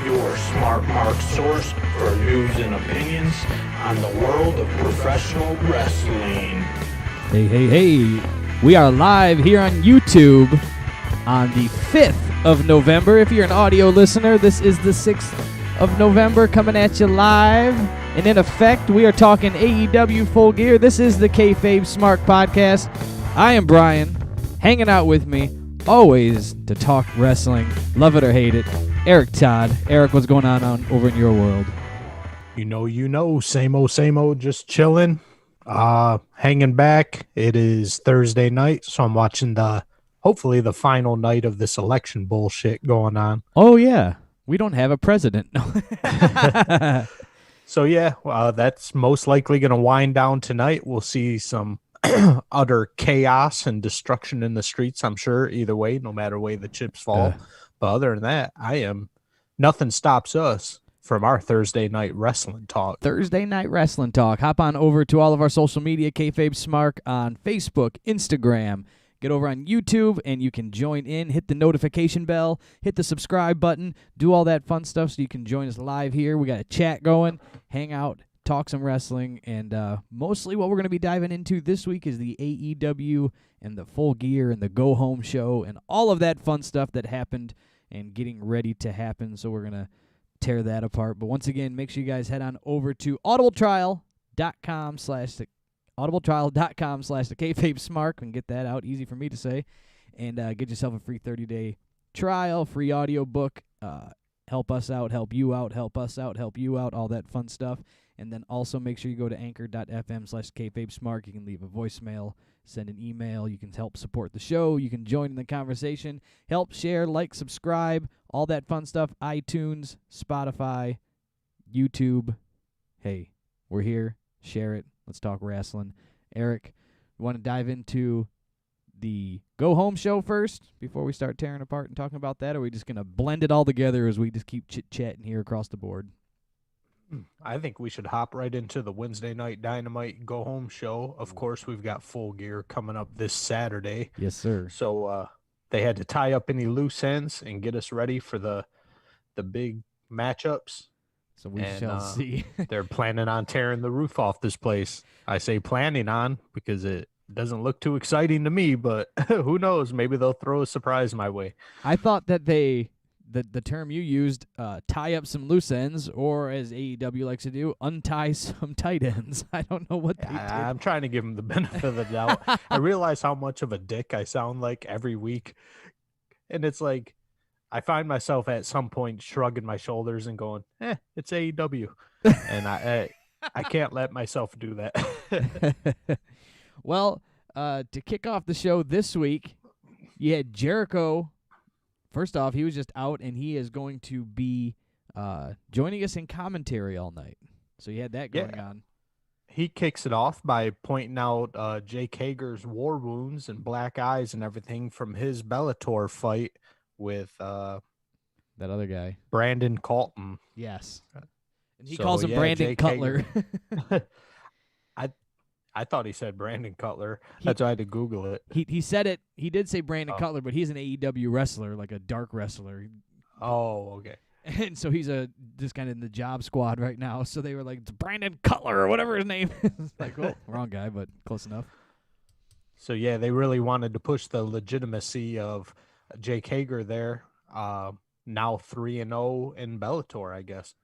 your Smart Mark source for news and opinions on the world of professional wrestling. Hey. We are live here on YouTube on the 5th of November. If you're an audio listener, this is the 6th of November coming at you live. And in effect, we are talking AEW Full Gear. This is the Kayfabe Smark podcast. I am Brian, hanging out with me, always to talk wrestling, love it or hate it, Eric Todd. Eric, what's going on over in your world? You know, same old, just chilling, hanging back. It is Thursday night, so I'm watching hopefully the final night of this election bullshit going on. Oh, yeah. We don't have a president. So, yeah, that's most likely going to wind down tonight. We'll see some utter chaos and destruction in the streets, I'm sure, either way, no matter way the chips fall. But other than that, nothing stops us from our Thursday night wrestling talk. Hop on over to all of our social media, Kayfabe Smark on Facebook, Instagram. Get over on YouTube, and you can join in. Hit the notification bell. Hit the subscribe button. Do all that fun stuff so you can join us live here. We got a chat going. Hang out. Talk some wrestling. And mostly what we're going to be diving into this week is the AEW and the Full Gear and the Go Home show and all of that fun stuff that happened and getting ready to happen. So we're going to tear that apart. But once again, make sure you guys head on over to audibletrial.com/the Kayfabe Smark and get that out. Easy for me to say. And get yourself a free 30-day trial, free audio book. Help us out, help you out, help us out, help you out, all that fun stuff. And then also make sure you go to anchor.fm/Kayfabe Smark. You can leave a voicemail, send an email. You can help support the show. You can join in the conversation. Help, share, like, subscribe, all that fun stuff. iTunes, Spotify, YouTube. Hey, we're here. Share it. Let's talk wrestling. Eric, you want to dive into the Go Home show first before we start tearing apart and talking about that? Or are we just going to blend it all together as we just keep chit-chatting here across the board? I think we should hop right into the Wednesday night Dynamite Go Home show. Of course, we've got Full Gear coming up this Saturday. Yes, sir. So they had to tie up any loose ends and get us ready for the big matchups. So we shall see. They're planning on tearing the roof off this place. I say planning on because it doesn't look too exciting to me, but who knows? Maybe they'll throw a surprise my way. I thought that the term you used, tie up some loose ends, or as AEW likes to do, untie some tight ends. I don't know what they did. I'm trying to give them the benefit of the doubt. I realize how much of a dick I sound like every week. And it's like, I find myself at some point shrugging my shoulders and going, it's AEW. And I can't let myself do that. Well, to kick off the show this week, you had Jericho. First off, he was just out, and he is going to be joining us in commentary all night. So you had that going on. He kicks it off by pointing out Jake Hager's war wounds and black eyes and everything from his Bellator fight with that other guy, Brandon Colton. Yes. And he calls him Brandon Jake Cutler. I thought he said Brandon Cutler. That's why I had to Google it. He said it. He did say Brandon Cutler, but he's an AEW wrestler, like a dark wrestler. Oh, okay. And so he's just kind of in the job squad right now. So they were like, it's Brandon Cutler or whatever his name is. Like, oh, wrong guy, but close enough. So, yeah, they really wanted to push the legitimacy of Jake Hager there. Now 3-0 in Bellator, I guess.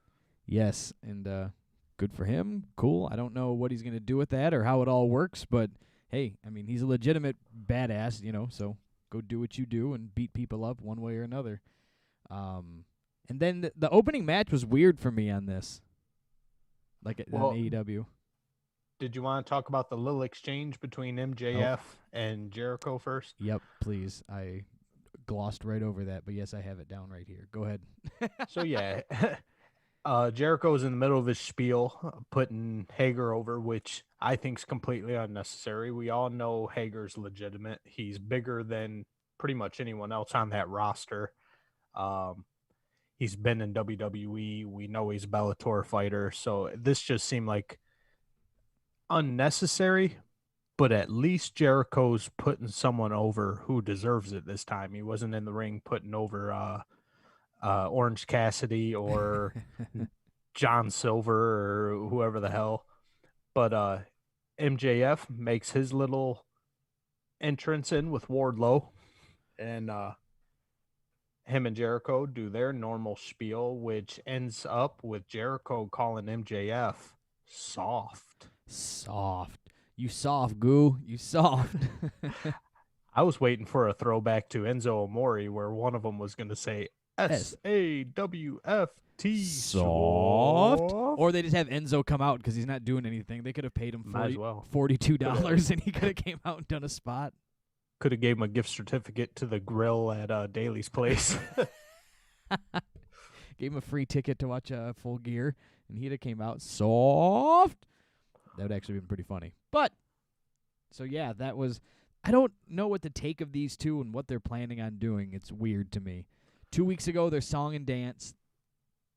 Yes, and good for him. Cool. I don't know what he's going to do with that or how it all works, but hey, I mean, he's a legitimate badass, so go do what you do and beat people up one way or another. And then the opening match was weird for me on this, on AEW. Did you want to talk about the little exchange between MJF and Jericho first? Yep, please. I glossed right over that, but yes, I have it down right here. Go ahead. So, yeah. Jericho's in the middle of his spiel, putting Hager over, which I think is completely unnecessary. We all know Hager's legitimate. He's bigger than pretty much anyone else on that roster. He's been in WWE. We know he's a Bellator fighter. So this just seemed like unnecessary, but at least Jericho's putting someone over who deserves it this time. He wasn't in the ring putting over Orange Cassidy or John Silver or whoever the hell. But MJF makes his little entrance in with Wardlow, and him and Jericho do their normal spiel, which ends up with Jericho calling MJF soft. Soft. You soft, goo. You soft. I was waiting for a throwback to Enzo Amore where one of them was going to say SAWFT. Soft. Or they just have Enzo come out because he's not doing anything. They could have paid him $42 and he could have came out and done a spot. Could have gave him a gift certificate to the grill at Daly's place. Gave him a free ticket to watch Full Gear, and he'd have came out soft. That would actually been pretty funny. But, so yeah, that was... I don't know what to take of these two and what they're planning on doing. It's weird to me. 2 weeks ago, they're song and dance.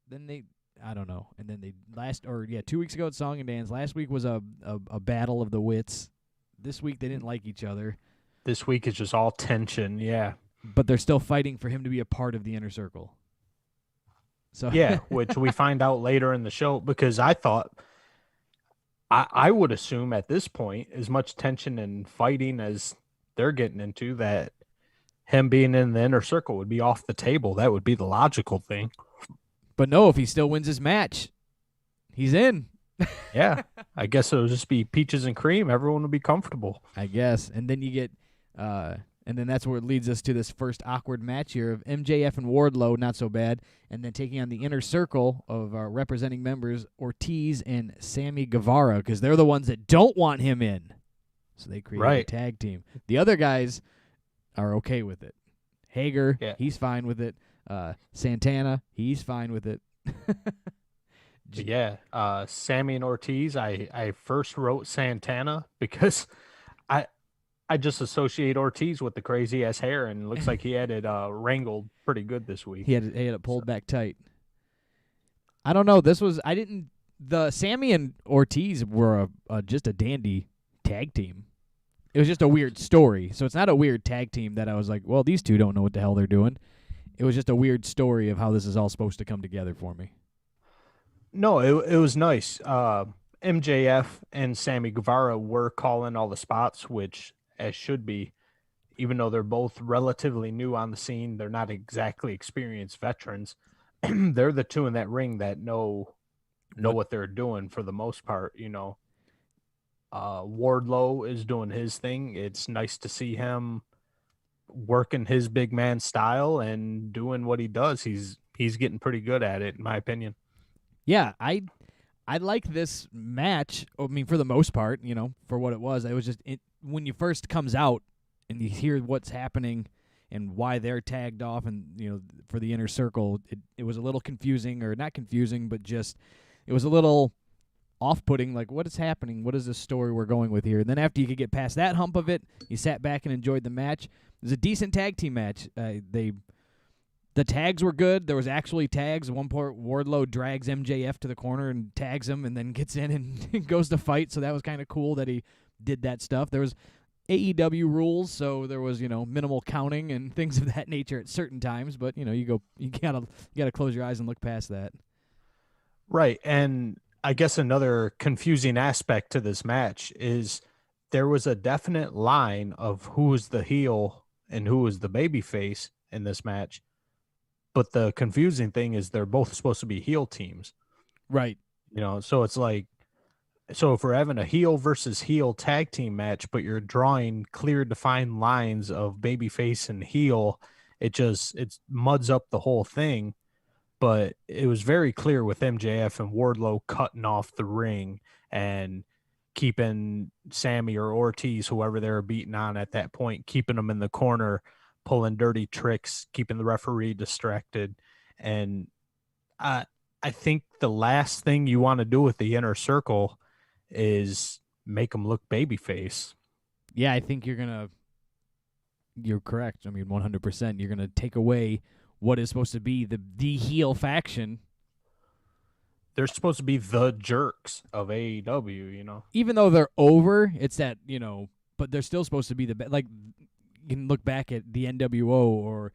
Then they... I don't know. And then 2 weeks ago, it's song and dance. Last week was a battle of the wits. This week, they didn't like each other. This week is just all tension, yeah. But they're still fighting for him to be a part of the Inner Circle. So yeah, which we find out later in the show, because I thought, I would assume at this point, as much tension and fighting as they're getting into, that him being in the Inner Circle would be off the table. That would be the logical thing. But no, if he still wins his match, he's in. Yeah, I guess it'll just be peaches and cream. Everyone will be comfortable. I guess. And then you get... and then that's where it leads us to this first awkward match here of MJF and Wardlow, not so bad, and then taking on the Inner Circle of our representing members, Ortiz and Sammy Guevara, because they're the ones that don't want him in. So they create a tag team. The other guys are okay with it. Hager, he's fine with it. Santana, he's fine with it. Yeah, Sammy and Ortiz, I first wrote Santana because I just associate Ortiz with the crazy ass hair, and it looks like he had it wrangled pretty good this week. He had it pulled back tight. I don't know. The Sammy and Ortiz were just a dandy tag team. It was just a weird story. So it's not a weird tag team that I was like, well, these two don't know what the hell they're doing. It was just a weird story of how this is all supposed to come together for me. No, it was nice. MJF and Sammy Guevara were calling all the spots, which as should be, even though they're both relatively new on the scene. They're not exactly experienced veterans. They're the two in that ring that know what they're doing for the most part, you know. Wardlow is doing his thing. It's nice to see him working his big man style and doing what he does. He's getting pretty good at it, in my opinion. Yeah, I like this match. I mean, for the most part, you know, for what it was. It was just when you first comes out and you hear what's happening and why they're tagged off, and you know, for the Inner Circle, it was a little confusing, or not confusing, but just it was a little off-putting. Like, what is happening? What is the story we're going with here? And then after you could get past that hump of it, you sat back and enjoyed the match. It was a decent tag team match. The tags were good. There was actually tags. At one point, Wardlow drags MJF to the corner and tags him, and then gets in and goes to fight. So that was kind of cool that he did that stuff. There was AEW rules, so there was, you know, minimal counting and things of that nature at certain times. But you know, you gotta close your eyes and look past that. Right, and I guess another confusing aspect to this match is there was a definite line of who was the heel and who was the babyface in this match. But the confusing thing is they're both supposed to be heel teams. Right. You know, so it's like, so if we're having a heel versus heel tag team match, but you're drawing clear defined lines of babyface and heel, it muds up the whole thing. But it was very clear with MJF and Wardlow cutting off the ring and keeping Sammy or Ortiz, whoever they were beating on at that point, keeping them in the corner, pulling dirty tricks, keeping the referee distracted. And I think the last thing you want to do with the Inner Circle is make them look babyface. Yeah, I think you're correct. I mean, 100%. You're going to take away what is supposed to be the heel faction. They're supposed to be the jerks of AEW, you know. Even though they're over, it's that, you know, but they're still supposed to be like, you can look back at the NWO or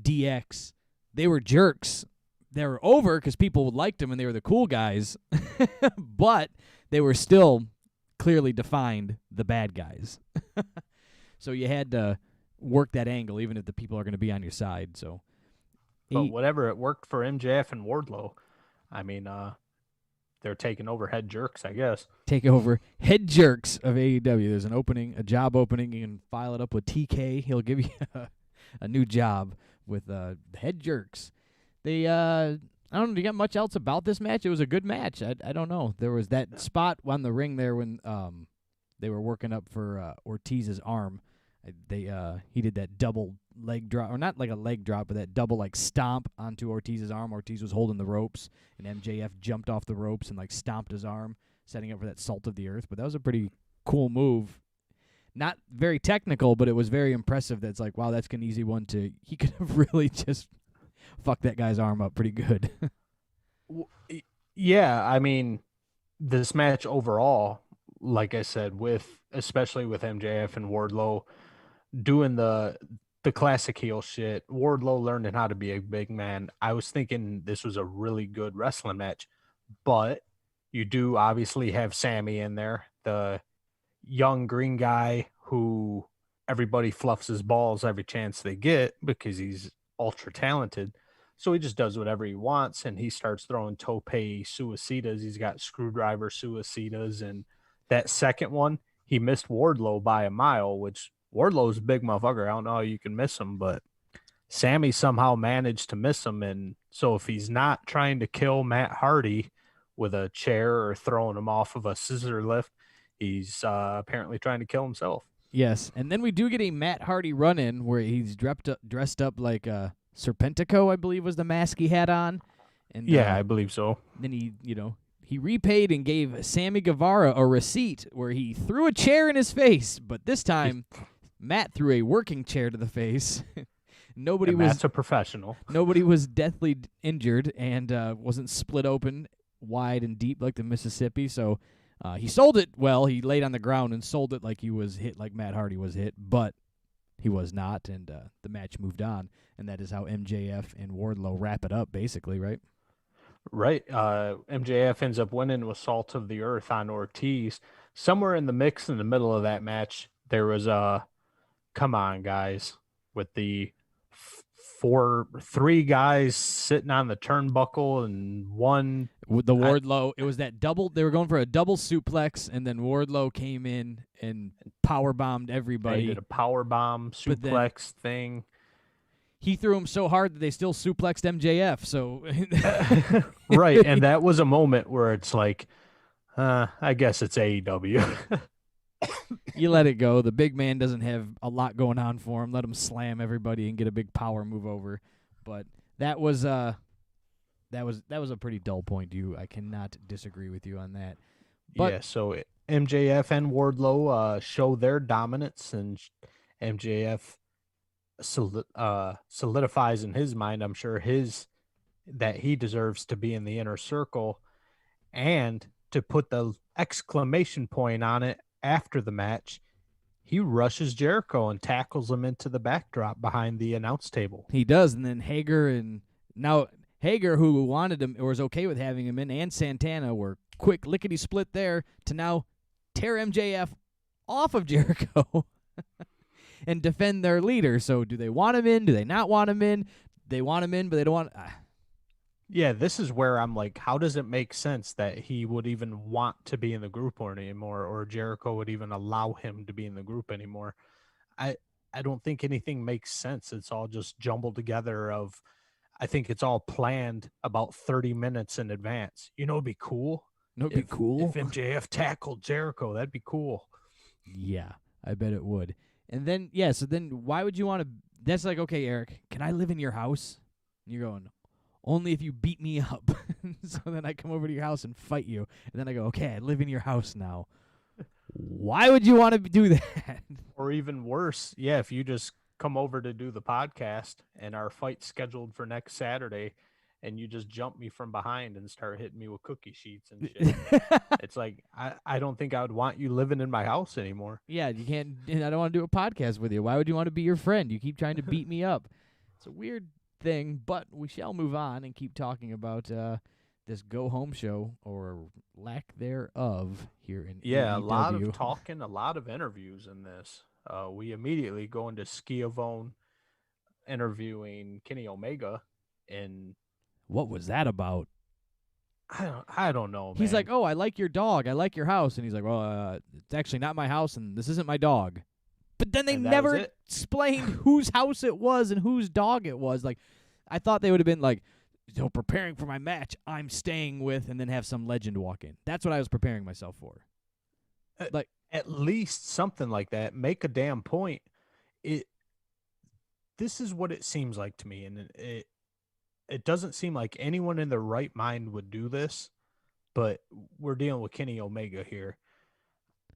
DX. they were jerks. They were over because people liked them and they were the cool guys, but they were still clearly defined the bad guys. So you had to work that angle, even if the people are going to be on your side. So, but whatever, it worked for MJF and Wardlow. I mean, they're taking over head jerks, I guess. Take over head jerks of AEW. There's an opening, a job opening. You can file it up with TK. He'll give you a new job with head jerks. They, I don't know, do you got much else about this match? It was a good match. I don't know. There was that spot on the ring there when they were working up for Ortiz's arm. He did that double leg drop, or not like a leg drop, but that double like stomp onto Ortiz's arm. Ortiz was holding the ropes, and MJF jumped off the ropes and like stomped his arm, setting up for that salt of the earth. But that was a pretty cool move. Not very technical, but it was very impressive. That's like, wow, that's an easy one to. He could have really just fucked that guy's arm up pretty good. Yeah, I mean, this match overall, like I said, especially with MJF and Wardlow doing the classic heel shit, Wardlow learning how to be a big man. I was thinking this was a really good wrestling match, but you do obviously have Sammy in there, the young green guy who everybody fluffs his balls every chance they get because he's ultra talented. So he just does whatever he wants, and he starts throwing tope suicidas. He's got screwdriver suicidas, and that second one, he missed Wardlow by a mile, which Wardlow's a big motherfucker. I don't know how you can miss him, but Sammy somehow managed to miss him. And so if he's not trying to kill Matt Hardy with a chair or throwing him off of a scissor lift, he's apparently trying to kill himself. Yes, and then we do get a Matt Hardy run-in where he's dressed up like Serpentico, I believe was the mask he had on. And yeah, I believe so. Then he repaid and gave Sammy Guevara a receipt where he threw a chair in his face, but this time Matt threw a working chair to the face. Matt's a professional. Nobody was deathly injured and wasn't split open wide and deep like the Mississippi. So he sold it well. He laid on the ground and sold it like he was hit, like Matt Hardy was hit, but he was not, and the match moved on. And that is how MJF and Wardlow wrap it up, basically, right? Right. MJF ends up winning with Salt of the Earth on Ortiz. Somewhere in the mix in the middle of that match, there was come on, guys, with the three guys sitting on the turnbuckle and one with the Wardlow. It was that double. They were going for a double suplex, and then Wardlow came in and power bombed everybody. They did a power bomb suplex thing. He threw him so hard that they still suplexed MJF. So right, and that was a moment where it's like, I guess it's AEW. You let it go. The big man doesn't have a lot going on for him. Let him slam everybody and get a big power move over. But that was a pretty dull point. I cannot disagree with you on that. But yeah, so MJF and Wardlow show their dominance, and MJF solidifies in his mind, I'm sure, that he deserves to be in the inner circle. And to put the exclamation point on it, after the match, he rushes Jericho and tackles him into the backdrop behind the announce table. He does, and then Hager, who wanted him or was okay with having him in, and Santana were quick lickety split there to now tear MJF off of Jericho and defend their leader. So do they want him in? Do they not want him in? They want him in, but they don't want. Yeah, this is where I'm like, how does it make sense that he would even want to be in the group anymore, or Jericho would even allow him to be in the group anymore? I don't think anything makes sense. It's all just jumbled together I think it's all planned about 30 minutes in advance. It'd be cool. It'd be cool if MJF tackled Jericho. That'd be cool. Yeah, I bet it would. And then, so then why would you want to? That's like, okay, Eric, can I live in your house? And you're going, only if you beat me up. So then I come over to your house and fight you. And then I go, okay, I live in your house now. Why would you want to do that? Or even worse, if you just come over to do the podcast and our fight's scheduled for next Saturday, and you just jump me from behind and start hitting me with cookie sheets and shit. It's like, I don't think I would want you living in my house anymore. Yeah, you can't. I don't want to do a podcast with you. Why would you want to be your friend? You keep trying to beat me up. It's a weird thing, but we shall move on and keep talking about this go-home show, or lack thereof, here in Yeah, a AEW. lot of talking, a lot of interviews in this. We immediately go into Schiavone interviewing Kenny Omega, and What was that about? I don't know, man. He's like, "Oh, I like your dog. I like your house." And he's like, "Well, it's actually not my house, and this isn't my dog." But then they And that never was it. explained whose house it was and whose dog it was. Like, I thought they would have been like, "So preparing for my match, I'm staying with," and then have some legend walk in. That's what I was preparing myself for. Like, At least something like that. Make a damn point. This is what it seems like to me, and it doesn't seem like anyone in their right mind would do this, but we're dealing with Kenny Omega here.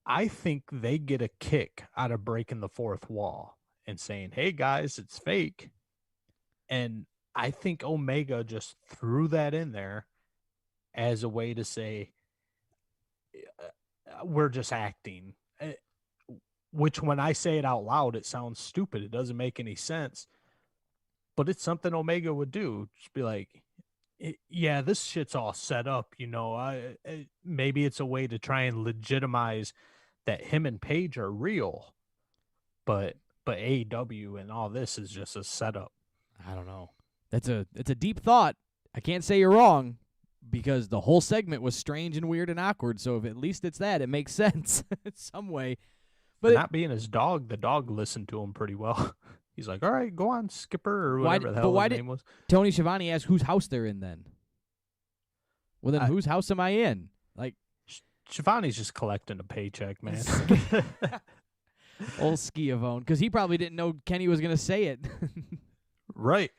I think they get a kick out of breaking the fourth wall and saying, "Hey guys, it's fake." And I think Omega just threw that in there as a way to say, we're just acting. Which, when I say it out loud, it sounds stupid. It doesn't make any sense. But it's something Omega would do. Just be like, yeah, this shit's all set up. Maybe it's a way to try and legitimize that him and Paige are real. But AEW and all this is just a setup. I don't know. It's a deep thought. I can't say you're wrong, because the whole segment was strange and weird and awkward. So if at least it's that, it makes sense in some way. But But not being his dog, the dog listened to him pretty well. He's like, "All right, go on, Skipper," or whatever the hell his name was. Tony Schiavone asked whose house they're in then? Well, then whose house am I in? Like, Shivani's just collecting a paycheck, man. old Schiavone, because he probably didn't know Kenny was going to say it. Right.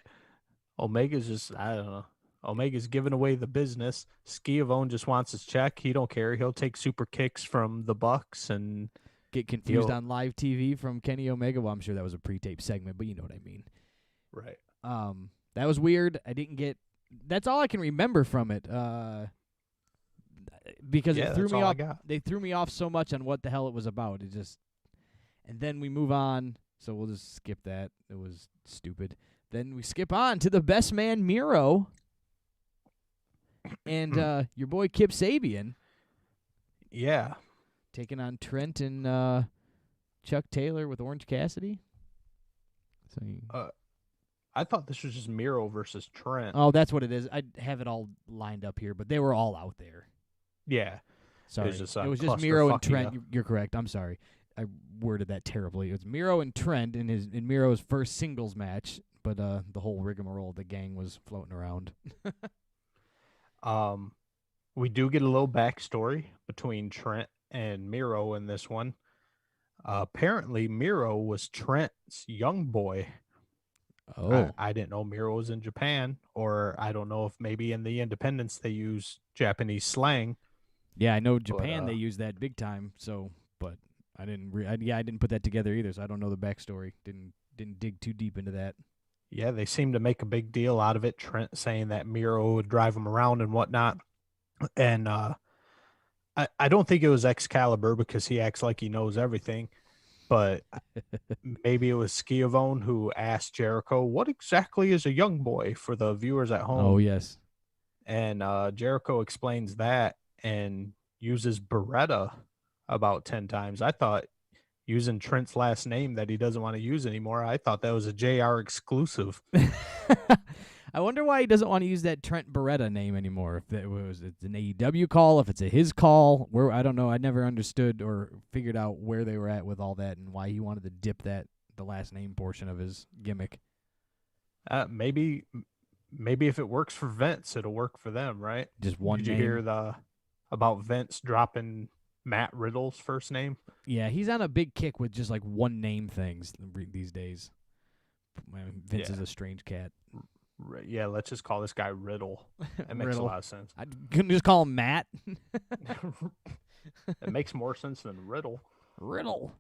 Omega's just, I don't know. Omega's giving away the business. Schiavone just wants his check. He don't care. He'll take super kicks from the Bucks and Get confused on live TV from Kenny Omega. Well, I'm sure that was a pre-taped segment, but you know what I mean. right. That was weird. I didn't get. That's all I can remember from it. Because it threw me off. They threw me off so much on what the hell it was about. It just, and then we move on. So we'll just skip that. It was stupid. Then we skip on to the best man Miro and your boy Kip Sabian. Yeah. Taking on Trent and Chuck Taylor with Orange Cassidy. So I thought this was just Miro versus Trent. oh, that's what it is. I have it all lined up here, but they were all out there. Yeah. Sorry. It was just Miro and Trent. You're correct. I'm sorry. I worded that terribly. It was Miro and Trent in Miro's first singles match, but the whole rigmarole of the gang was floating around. We do get a little backstory between Trent and Miro in this one. Apparently, Miro was Trent's young boy. Oh. I didn't know Miro was in Japan, or I don't know if maybe in the Independence they use Japanese slang. Yeah, I know Japan, they use that big time, so, but I didn't I didn't put that together either, so I don't know the backstory. Didn't dig too deep into that. Yeah, they seem to make a big deal out of it. Trent saying that Miro would drive him around and whatnot. And I don't think it was Excalibur, because he acts like he knows everything. But maybe it was Schiavone who asked Jericho, "What exactly is a young boy?" for the viewers at home. Oh, yes. And Jericho explains that and uses Beretta about 10 times. I thought using Trent's last name that he doesn't want to use anymore, I thought that was a JR exclusive. I wonder why he doesn't want to use that Trent Beretta name anymore. If it's an AEW call, if it's his call, where I don't know. I never understood or figured out where they were at with all that and why he wanted to dip the last name portion of his gimmick. Maybe if it works for Vince, it'll work for them, right? Just one Did name. you hear about Vince dropping Matt Riddle's first name? Yeah, he's on a big kick with just like one name things these days. Vince is a strange cat. Yeah, let's just call this guy Riddle. That makes a lot of sense. I couldn't just call him Matt. It makes more sense than Riddle. Riddle.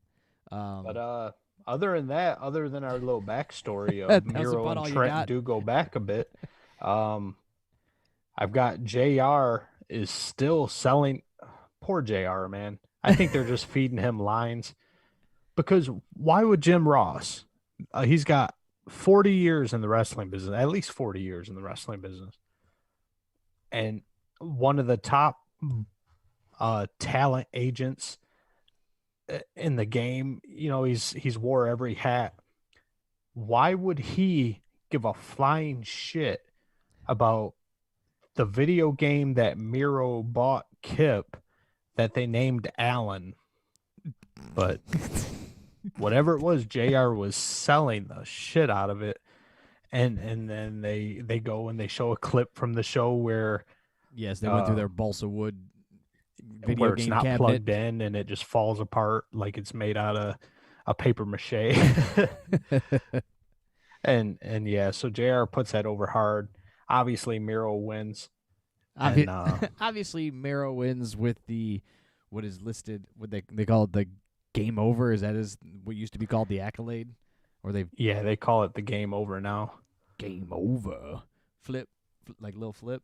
But other than our little backstory of Miro and Trent do go back a bit, I've got JR is still selling. Poor JR, man. I think they're just feeding him lines. Because why would Jim Ross? He's got 40 years in the wrestling business, at least 40 years in the wrestling business. And one of the top talent agents in the game, he's wore every hat. Why would he give a flying shit about the video game that Miro bought Kip that they named Alan? But whatever it was, JR was selling the shit out of it. And then they go and they show a clip from the show where Yes, they went through their balsa wood video where it's game not cabinet. plugged in and it just falls apart like it's made out of a paper mache. and yeah, so JR puts that over hard. Obviously, Miro wins. And, Obviously, Miro wins with the what is listed. What they call it the game over. Is that what used to be called the accolade? Or they call it the game over now. Game over. Flip, like little flip.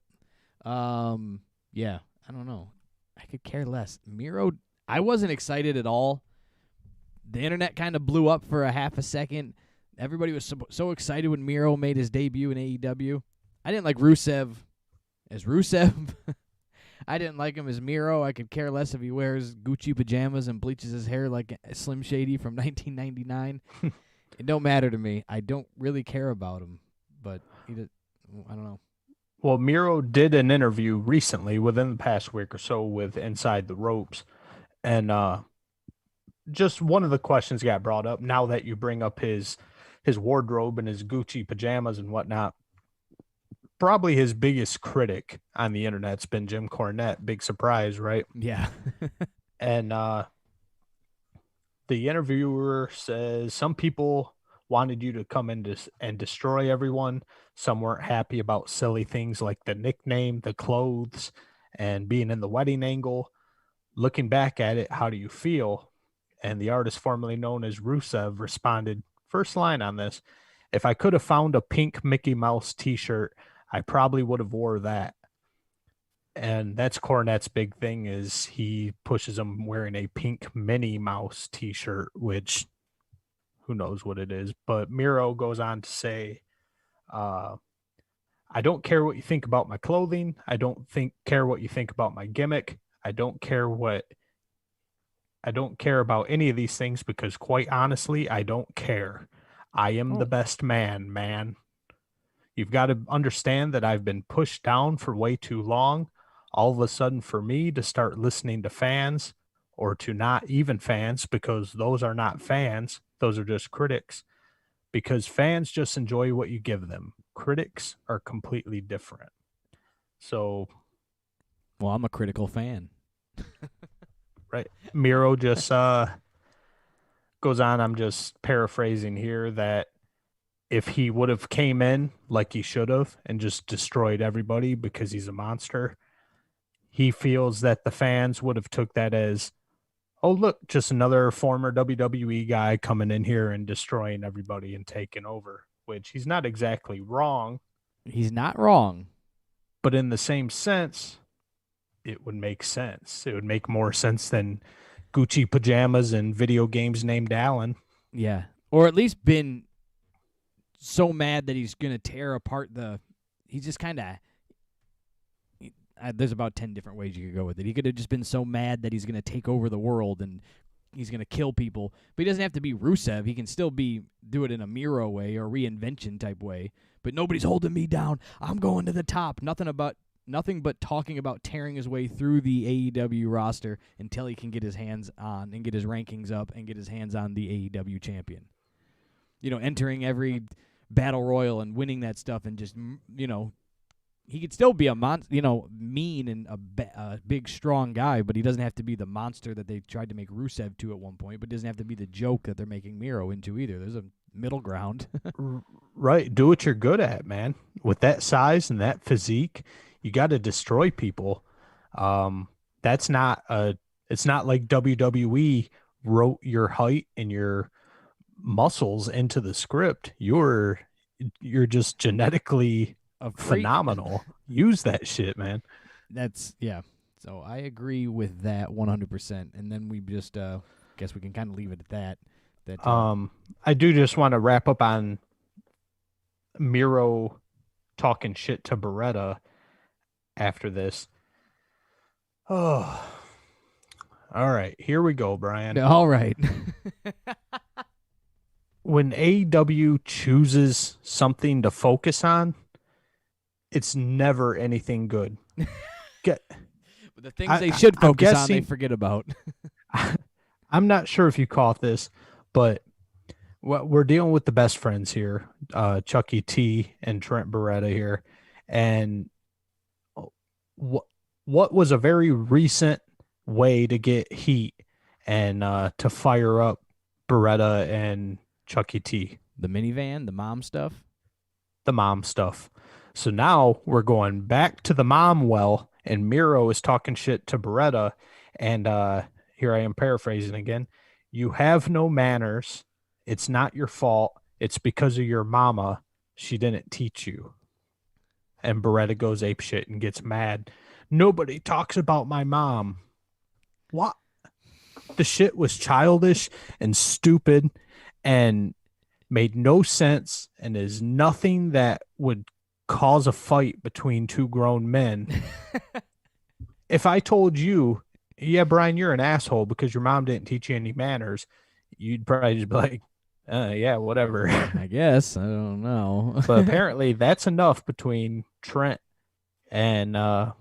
Yeah, I don't know. I could care less. Miro, I wasn't excited at all. The internet kind of blew up for a half a second. Everybody was so excited when Miro made his debut in AEW. I didn't like Rusev as Rusev. I didn't like him as Miro. I could care less if he wears Gucci pajamas and bleaches his hair like Slim Shady from 1999. It don't matter to me. I don't really care about him, but I don't know. Well, Miro did an interview recently within the past week or so with Inside the Ropes. And just one of the questions got brought up now that you bring up his wardrobe and his Gucci pajamas and whatnot. Probably his biggest critic on the internet's been Jim Cornette. Big surprise, right? Yeah. And the interviewer says some people wanted you to come in and destroy everyone. Some weren't happy about silly things like the nickname, the clothes, and being in the wedding angle. Looking back at it, how do you feel? And the artist formerly known as Rusev responded, first line on this, if I could have found a pink Mickey Mouse t-shirt, I probably would have wore that. And that's Cornette's big thing is he pushes him wearing a pink Minnie Mouse t-shirt, which who knows what it is. But Miro goes on to say, I don't care what you think about my clothing. I don't care what you think about my gimmick. I don't care about any of these things because quite honestly, I don't care. I am the best man. You've got to understand that I've been pushed down for way too long. All of a sudden for me to start listening to fans or to not even fans, because those are not fans. Those are just critics, because fans just enjoy what you give them. Critics are completely different. So, well, I'm a critical fan. Right. Miro just goes on, I'm just paraphrasing here, that if he would have came in like he should have and just destroyed everybody because he's a monster, he feels that the fans would have took that as, oh, look, just another former WWE guy coming in here and destroying everybody and taking over, which he's not exactly wrong. He's not wrong. But in the same sense, it would make sense. It would make more sense than Gucci pajamas and video games named Alan. Yeah. Or at least been so mad that he's going to tear apart he's just kind of, there's about 10 different ways you could go with it. He could have just been so mad that he's going to take over the world and he's going to kill people. But he doesn't have to be Rusev. He can still do it in a Miro way or reinvention type way. But nobody's holding me down. I'm going to the top. Nothing but talking about tearing his way through the AEW roster until he can get his hands on and get his rankings up and get his hands on the AEW champion. Entering every battle royal and winning that stuff and just, he could still be a mean and a big, strong guy, but he doesn't have to be the monster that they tried to make Rusev to at one point, but doesn't have to be the joke that they're making Miro into either. There's a middle ground. Right. Do what you're good at, man. With that size and that physique, you got to destroy people. It's not like WWE wrote your height and your muscles into the script. You're just genetically phenomenal. Use that shit, man. Yeah. So I agree with that 100%. And then we just guess we can kind of leave it at that. I do just want to wrap up on Miro talking shit to Beretta after this. Oh, all right. Here we go, Brian. All right. When AEW chooses something to focus on, it's never anything good. The things they should focus on, they forget about. I'm not sure if you caught this, but we're dealing with the best friends here, Chucky T and Trent Beretta here. And what was a very recent way to get heat and to fire up Beretta and Chucky T? The minivan, the mom stuff? The mom stuff. So now we're going back to the mom well, and Miro is talking shit to Beretta, and here I am paraphrasing again. You have no manners. It's not your fault. It's because of your mama. She didn't teach you. And Beretta goes apeshit and gets mad. Nobody talks about my mom. What? The shit was childish and stupid and made no sense and is nothing that would cause a fight between two grown men. If I told you, yeah, Brian, you're an asshole because your mom didn't teach you any manners, you'd probably just be like, yeah, whatever. I guess. I don't know. But apparently that's enough between Trent and the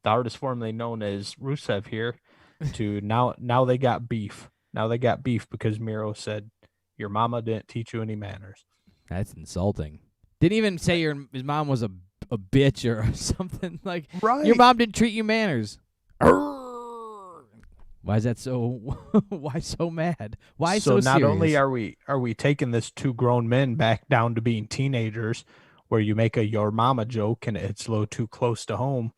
artist formerly known as Rusev here to now they got beef. Now they got beef because Miro said, your mama didn't teach you any manners. That's insulting. Didn't even say his mom was a bitch or something like. Right. Your mom didn't treat you manners. Why is that so? Why so mad? Why so serious? So not only are we taking this two grown men back down to being teenagers, where you make a your mama joke and it's a little too close to home.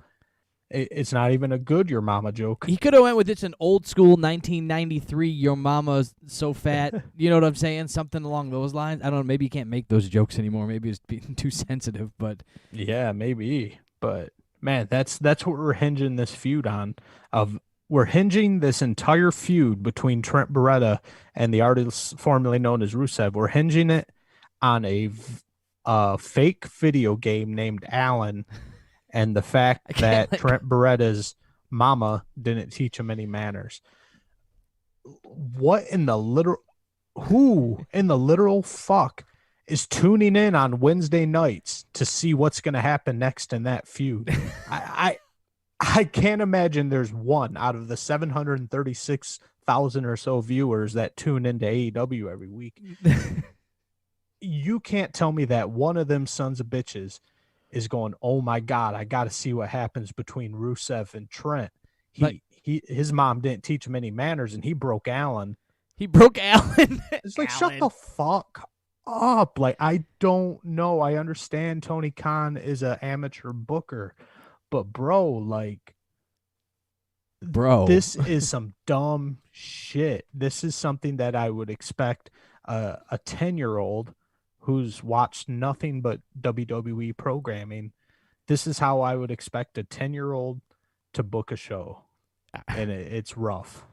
It's not even a good your mama joke. He could have went with it's an old school 1993 your mama's so fat. You know what I'm saying? Something along those lines. I don't know. Maybe you can't make those jokes anymore. Maybe it's being too sensitive. But yeah, maybe. But man, that's what we're hinging this feud on. We're hinging this entire feud between Trent Beretta and the artist formerly known as Rusev. We're hinging it on a fake video game named Alan. And the fact that Trent Beretta's mama didn't teach him any manners. Who in the literal fuck is tuning in on Wednesday nights to see what's going to happen next in that feud? I can't imagine there's one out of the 736,000 or so viewers that tune into AEW every week. You can't tell me that one of them sons of bitches is going, oh my God, I got to see what happens between Rusev and Trent. His mom didn't teach him any manners, and he broke Alan. It's like, shut the fuck up. Like, I don't know. I understand Tony Khan is an amateur booker, but bro, this is some dumb shit. This is something that I would expect a 10-year-old who's watched nothing but WWE programming. This is how I would expect a 10-year-old to book a show. And it's rough.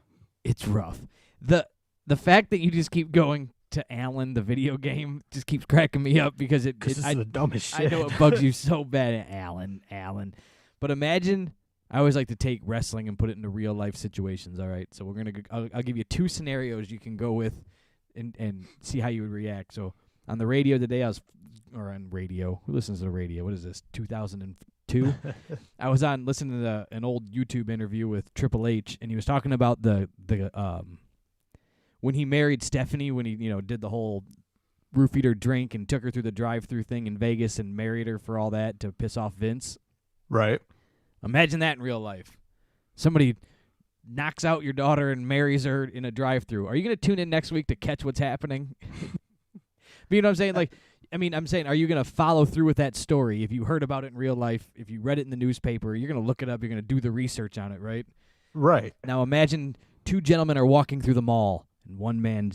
It's rough. The fact that you just keep going to Alan, the video game, just keeps cracking me up because it's the dumbest shit. I know it bugs you so bad, Alan. But imagine, I always like to take wrestling and put it into real life situations. All right, so I'll give you two scenarios you can go with and see how you would react. So on the radio today, who listens to the radio? What is this, 2002? I was listening to an old YouTube interview with Triple H, and he was talking about the when he married Stephanie, when he did the whole roofie her drink and took her through the drive-through thing in Vegas and married her for all that to piss off Vince. Right. Imagine that in real life. Somebody knocks out your daughter and marries her in a drive-through. Are you going to tune in next week to catch what's happening? But you know what I'm saying? I'm saying, are you going to follow through with that story? If you heard about it in real life, if you read it in the newspaper, you're going to look it up, you're going to do the research on it, right? Right. Now imagine two gentlemen are walking through the mall, and one man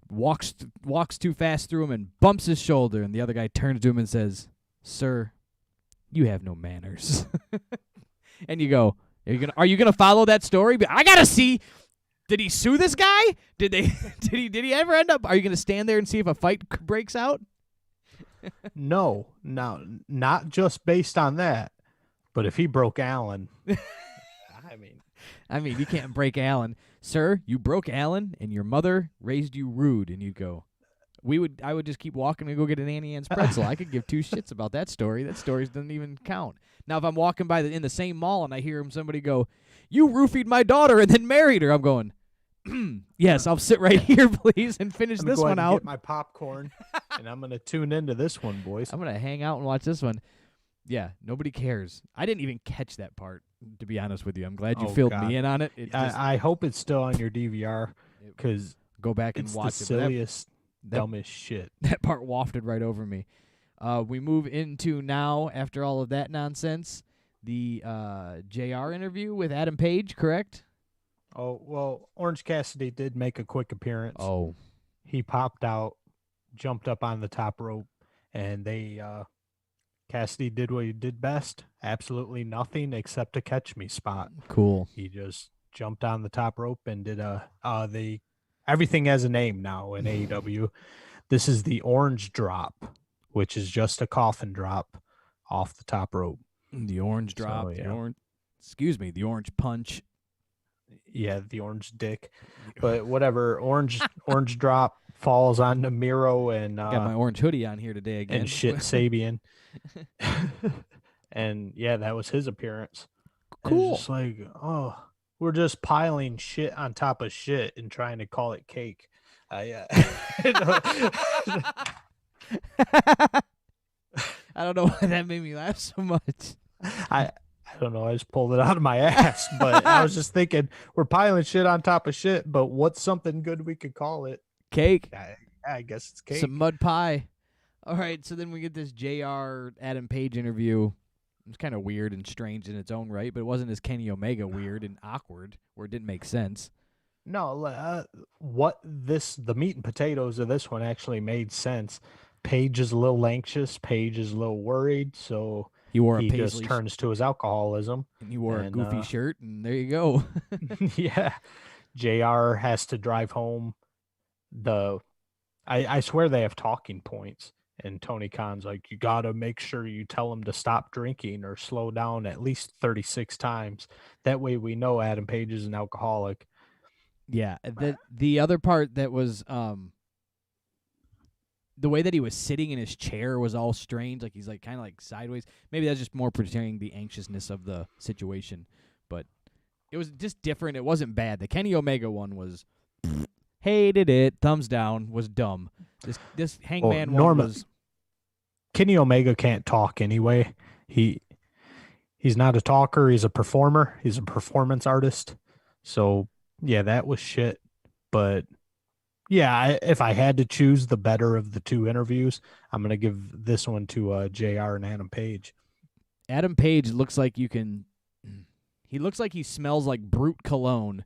walks too fast through him and bumps his shoulder, and the other guy turns to him and says, "Sir, you have no manners." And you go, are you gonna follow that story? But I gotta see. Did he sue this guy? Did he ever end up? Are you gonna stand there and see if a fight breaks out? No, not just based on that, but if he broke Allen, I mean, you can't break Alan. Sir, you broke Alan and your mother raised you rude. And you'd go, I would just keep walking and go get an Annie Ann's pretzel. I could give two shits about that story. That story doesn't even count. Now, if I'm walking by in the same mall and I hear somebody go, "You roofied my daughter and then married her," I'm going, yes, I'll sit right here, please, and finish this one out. Get my popcorn, and I'm gonna tune into this one, boys. I'm gonna hang out and watch this one. Yeah, nobody cares. I didn't even catch that part, to be honest with you. I'm glad you filled me in on it. I hope it's still on your DVR, because go back and watch the silliest, dumbest shit. That part wafted right over me. We move into now, after all of that nonsense, the JR interview with Adam Page, correct? Oh, well, Orange Cassidy did make a quick appearance. Oh. He popped out, jumped up on the top rope, and Cassidy did what he did best. Absolutely nothing except a catch me spot. Cool. He just jumped on the top rope and did everything has a name now in AEW. This is the orange drop, which is just a coffin drop off the top rope. The orange drop, the orange punch. Yeah, the orange dick. But whatever, orange drop falls onto Miro and got my orange hoodie on here today again. And shit Sabian. And yeah, that was his appearance. Cool. It's just like, oh, we're just piling shit on top of shit and trying to call it cake. Yeah. I don't know why that made me laugh so much. I don't know. I just pulled it out of my ass, but I was just thinking we're piling shit on top of shit, but what's something good we could call it? Cake. I guess it's cake. Some mud pie. All right, so then we get this JR Adam Page interview. It's kind of weird and strange in its own right, but it wasn't as Kenny Omega weird and awkward where it didn't make sense. No, the meat and potatoes of this one actually made sense. Page is a little anxious. Page is a little worried, so he just turns to his alcoholism. And he wore a goofy shirt, and there you go. Yeah. JR has to drive home. I swear they have talking points. And Tony Khan's like, you got to make sure you tell him to stop drinking or slow down at least 36 times. That way we know Adam Page is an alcoholic. Yeah. The other part that was the way that he was sitting in his chair was all strange. Like he's like kind of like sideways. Maybe that's just more portraying the anxiousness of the situation. But it was just different. It wasn't bad. The Kenny Omega one was hated it. Thumbs down. Was dumb. This Hangman one was. Kenny Omega can't talk anyway. He's not a talker. He's a performer. He's a performance artist. So yeah, that was shit. But yeah, if I had to choose the better of the two interviews, I'm gonna give this one to JR and Adam Page. Adam Page looks like you can. He looks like he smells like Brute cologne.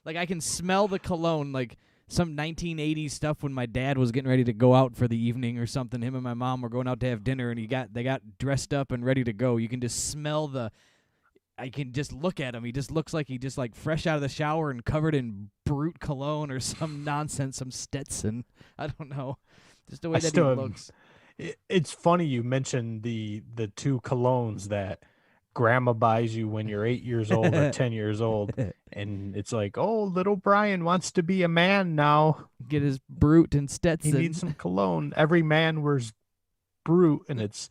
Like I can smell the cologne, like some 1980s stuff when my dad was getting ready to go out for the evening or something. Him and my mom were going out to have dinner, and they got dressed up and ready to go. You can just smell I can just look at him. He just looks like he just like fresh out of the shower and covered in Brute cologne or some nonsense, some Stetson. I don't know. Just the way that he looks. It's funny you mentioned the two colognes that grandma buys you when you're 8 years old or 10 years old, and it's like, oh, little Brian wants to be a man now. Get his Brute and Stetson. He needs some cologne. Every man wears Brute, and it's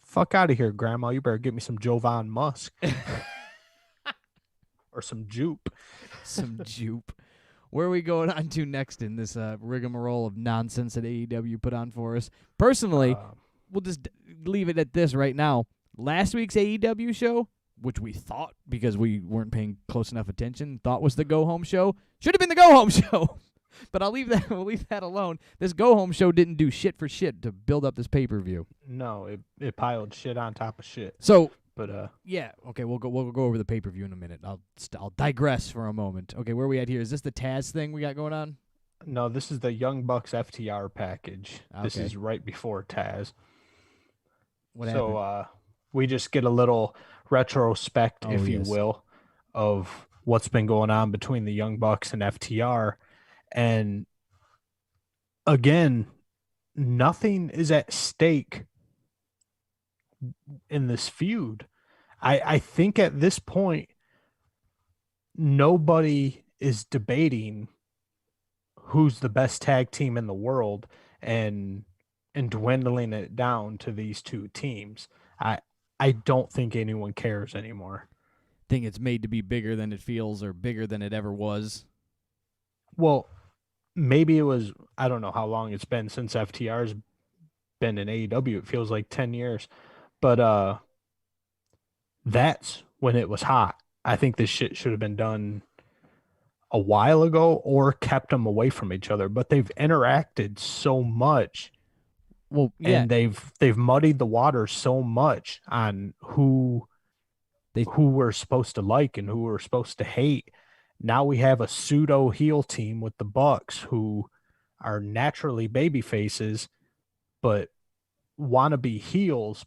fuck out of here, grandma. You better get me some Jovan Musk or some Jupe. Some Jupe. Where are we going on to next in this rigmarole of nonsense that AEW put on for us? Personally, we'll just leave it at this right now. Last week's AEW show, which we thought, because we weren't paying close enough attention, thought was the go-home show, should have been the go-home show. But we'll leave that alone. This go-home show didn't do shit for shit to build up this pay-per-view. No, it piled shit on top of shit. So, but yeah, okay, we'll go over the pay-per-view in a minute. I'll digress for a moment. Okay, where are we at here? Is this the Taz thing we got going on? No, this is the Young Bucks FTR package. Okay. This is right before Taz. What happened? So, we just get a little retrospect, if you will, of what's been going on between the Young Bucks and FTR. And again, nothing is at stake in this feud. I think at this point, nobody is debating who's the best tag team in the world and dwindling it down to these two teams. I don't think anyone cares anymore. Think it's made to be bigger than it feels or bigger than it ever was. Well, maybe it was, I don't know how long it's been since FTR's been in AEW. It feels like 10 years. But that's when it was hot. I think this shit should have been done a while ago or kept them away from each other, but they've interacted so much. Well, yeah. And they've muddied the water so much on who we're supposed to like and who we're supposed to hate. Now we have a pseudo heel team with the Bucks who are naturally baby faces, but want to be heels,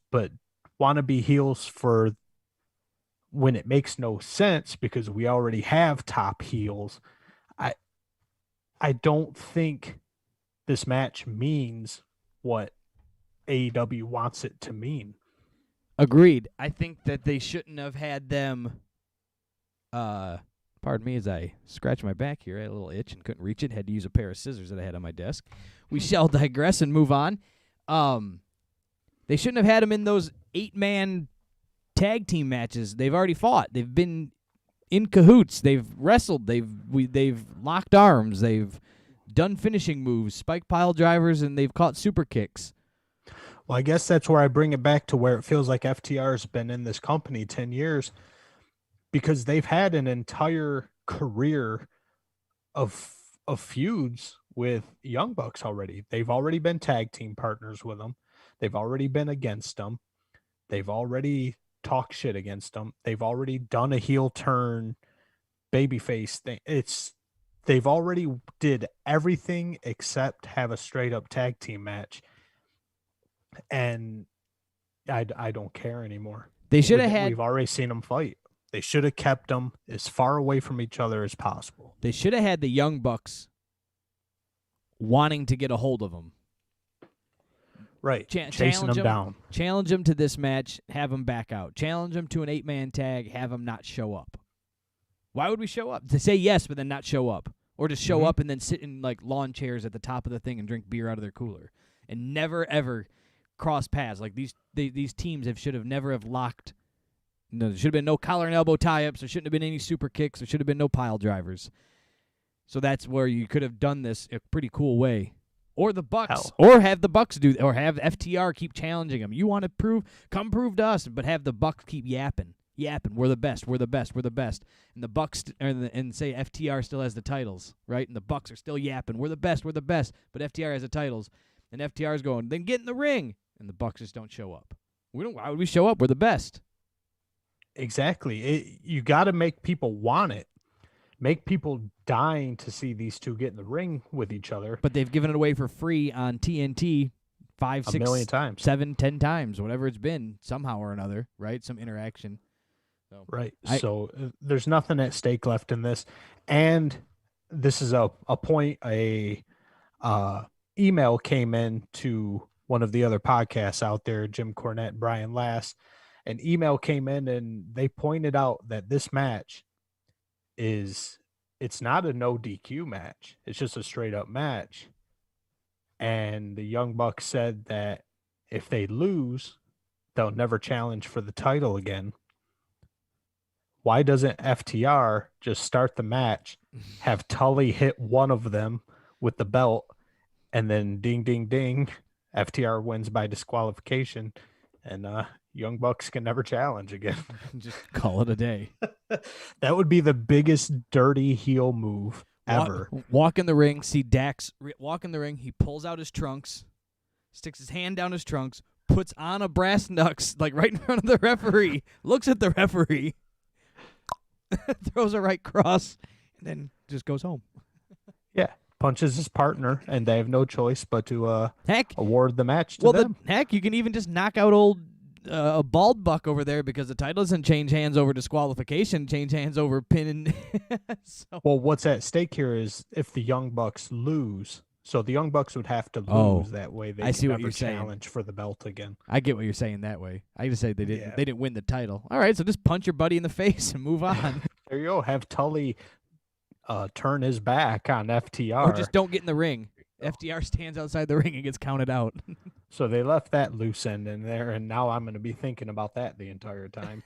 for when it makes no sense because we already have top heels. I don't think this match means what AEW wants it to mean. Agreed. I think that they shouldn't have had them. Pardon me as I scratch my back here. I had a little itch and couldn't reach it. Had to use a pair of scissors that I had on my desk. We shall digress and move on. They shouldn't have had them in those 8-man tag team matches. They've already fought. They've been in cahoots. They've wrestled. They've locked arms. They've done finishing moves, spike pile drivers, and they've caught super kicks. Well, I guess that's where I bring it back to where it feels like FTR's been in this company 10 years because they've had an entire career of feuds with Young Bucks already. They've already been tag team partners with them. They've already been against them. They've already talked shit against them. They've already done a heel turn babyface thing. They've already did everything except have a straight up tag team match. And I don't care anymore. They should have had. We've already seen them fight. They should have kept them as far away from each other as possible. They should have had the Young Bucks wanting to get a hold of them. Right. Chasing them down. Challenge them to this match, have them back out. Challenge them to an 8-man tag, have them not show up. Why would we show up? To say yes, but then not show up. Or to show up and then sit in like lawn chairs at the top of the thing and drink beer out of their cooler. And never, ever cross paths. Like these teams should have never have locked. No, there should have been no collar and elbow tie-ups. There shouldn't have been any super kicks. There should have been no pile drivers. So that's where you could have done this a pretty cool way. Or the Bucks. Or have the Bucks do, or have FTR keep challenging them. You want to prove? Come prove to us. But have the Bucks keep yapping. We're the best. We're the best. We're the best. And the Bucks and say FTR still has the titles, right? And the Bucks are still yapping. We're the best. We're the best. But FTR has the titles. And FTR's going, then get in the ring. And the Bucks just don't show up. Why would we show up? We're the best. Exactly. You got to make people want it. Make people dying to see these two get in the ring with each other. But they've given it away for free on TNT 5, 6, million times. 7, 10 times, whatever it's been, somehow or another, right? Some interaction. So, right. So there's nothing at stake left in this. And this is a point, email came in to one of the other podcasts out there, Jim Cornette and Brian Lass. An email came in and they pointed out that this match it's not a no DQ match. It's just a straight up match. And the Young Bucks said that if they lose, they'll never challenge for the title again. Why doesn't FTR just start the match, have Tully hit one of them with the belt, and then ding, ding, ding, FTR wins by disqualification, and Young Bucks can never challenge again. Just call it a day. That would be the biggest dirty heel move ever. Walk in the ring, see Dax walk in the ring. He pulls out his trunks, sticks his hand down his trunks, puts on a brass knucks, like right in front of the referee, looks at the referee, throws a right cross, and then just goes home. Yeah. Punches his partner, and they have no choice but to award the match to them. You can even just knock out old a bald buck over there because the title doesn't change hands over disqualification, change hands over pin. And Well, what's at stake here is if the Young Bucks lose, So the Young Bucks would have to Oh, lose, that way they I can see what never you're saying. challenge for the belt again. I get what you're saying that way. I just say they didn't. Yeah. They didn't win the title. All right, so just punch your buddy in the face and move on, There you go. Have Tully turn his back on FTR. or just don't get in the ring. FTR stands outside the ring and gets counted out. So they left that loose end in there, and now I'm going to be thinking about that the entire time.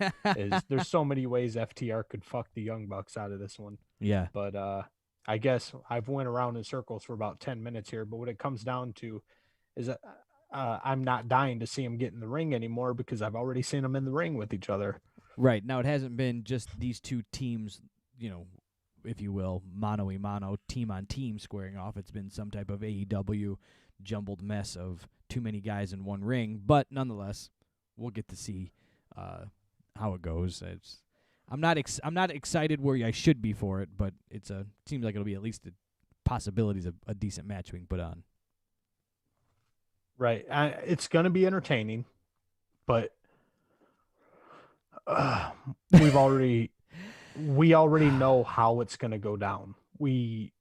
There's so many ways FTR could fuck the Young Bucks out of this one. Yeah. But I guess I've went around in circles for about 10 minutes here. But what it comes down to is that I'm not dying to see them get in the ring anymore, because I've already seen them in the ring with each other. Right. Now, it hasn't been just these two teams, if you will, mano-a-mano, team-on-team squaring off. It's been some type of AEW jumbled mess of too many guys in one ring. But nonetheless, we'll get to see how it goes. I'm not excited where I should be for it, but seems like it'll be at least the possibilities of a decent match we can put on. Right. It's going to be entertaining, but we already know how it's going to go down. We've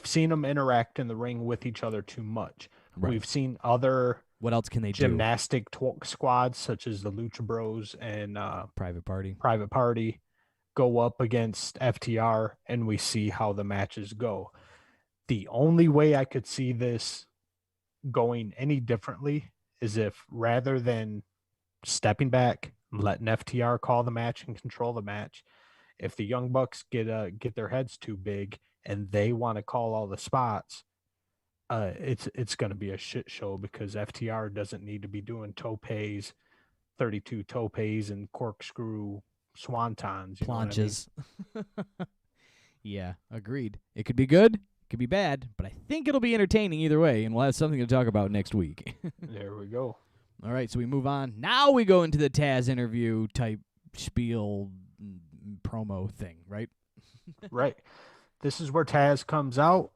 seen them interact in the ring with each other too much. Right. We've seen other what else can they gymnastic squads such as the Lucha Bros and Private Party go up against FTR, and we see how the matches go. The only way I could see this going any differently is if, rather than stepping back, letting FTR call the match and control the match, if the Young Bucks get their heads too big and they want to call all the spots, it's going to be a shit show, because FTR doesn't need to be doing topes, 32 topes and corkscrew swantons. Planches. I mean? Yeah, agreed. It could be good, it could be bad, but I think it'll be entertaining either way, and we'll have something to talk about next week. There we go. All right, so we move on. Now we go into the Taz interview type spiel promo thing, right? Right. This is where Taz comes out.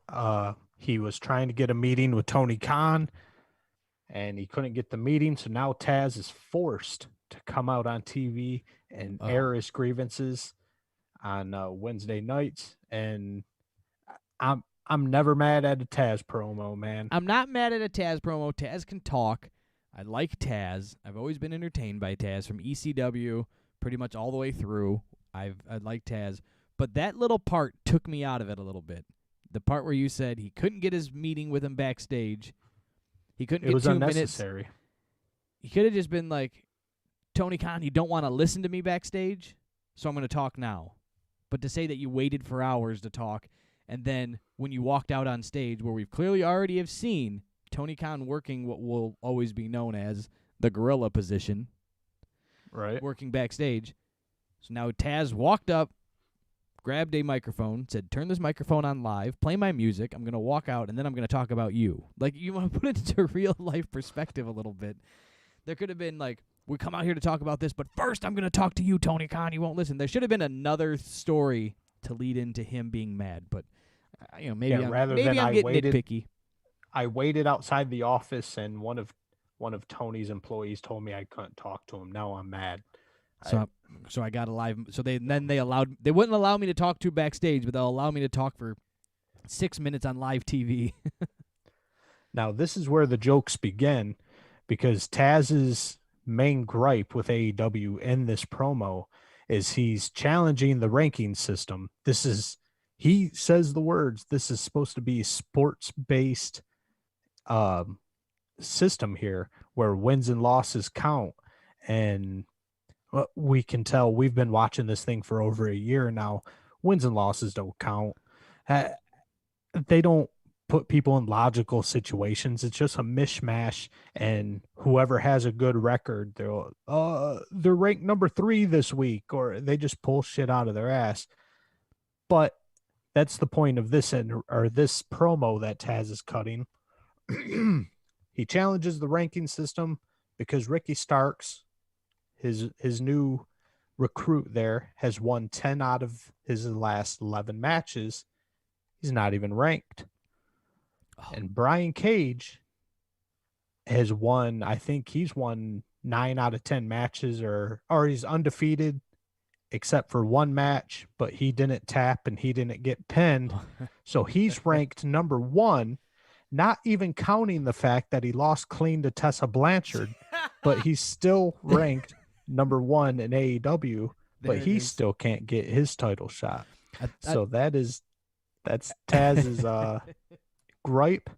He was trying to get a meeting with Tony Khan, and he couldn't get the meeting, so now Taz is forced to come out on TV and air his grievances on Wednesday nights. And I'm never mad at a Taz promo, man. I'm not mad at a Taz promo. Taz can talk. I like Taz. I've always been entertained by Taz from ECW pretty much all the way through. I like Taz. But that little part took me out of it a little bit. The part where you said he couldn't get his meeting with him backstage. He couldn't get 2 minutes. It was unnecessary. He could have just been like, Tony Khan, you don't want to listen to me backstage, so I'm going to talk now. But to say that you waited for hours to talk, and then when you walked out on stage, where we've clearly already have seen Tony Khan working what will always be known as the gorilla position, right? Working backstage. So now Taz walked up, grabbed a microphone, said, turn this microphone on live, play my music, I'm going to walk out, and then I'm going to talk about you. Like, you want to put it into real-life perspective a little bit. There could have been, like, we come out here to talk about this, but first I'm going to talk to you, Tony Khan. You won't listen. There should have been another story to lead into him being mad, but, maybe I'm getting nitpicky. I waited outside the office, and one of Tony's employees told me I couldn't talk to him. Now I'm mad. So I got a live. So they wouldn't allow me to talk to backstage, but they'll allow me to talk for 6 minutes on live TV. Now this is where the jokes begin, because Taz's main gripe with AEW in this promo is he's challenging the ranking system. He says the words, this is supposed to be sports-based system here where wins and losses count. And we can tell, we've been watching this thing for over a year now. Wins and losses don't count. They don't put people in logical situations. It's just a mishmash, and whoever has a good record, they're ranked number 3 this week, or they just pull shit out of their ass. But that's the point of this this promo that Taz is cutting. He challenges the ranking system because Ricky Starks, his new recruit there, has won 10 out of his last 11 matches. He's not even ranked. And Brian Cage has won, I think he's won 9 out of 10 matches, or he's undefeated except for one match, but he didn't tap and he didn't get pinned. So he's ranked number 1, not even counting the fact that he lost clean to Tessa Blanchard, but he's still ranked number 1 in AEW, but he still can't get his title shot. So that's Taz's gripe.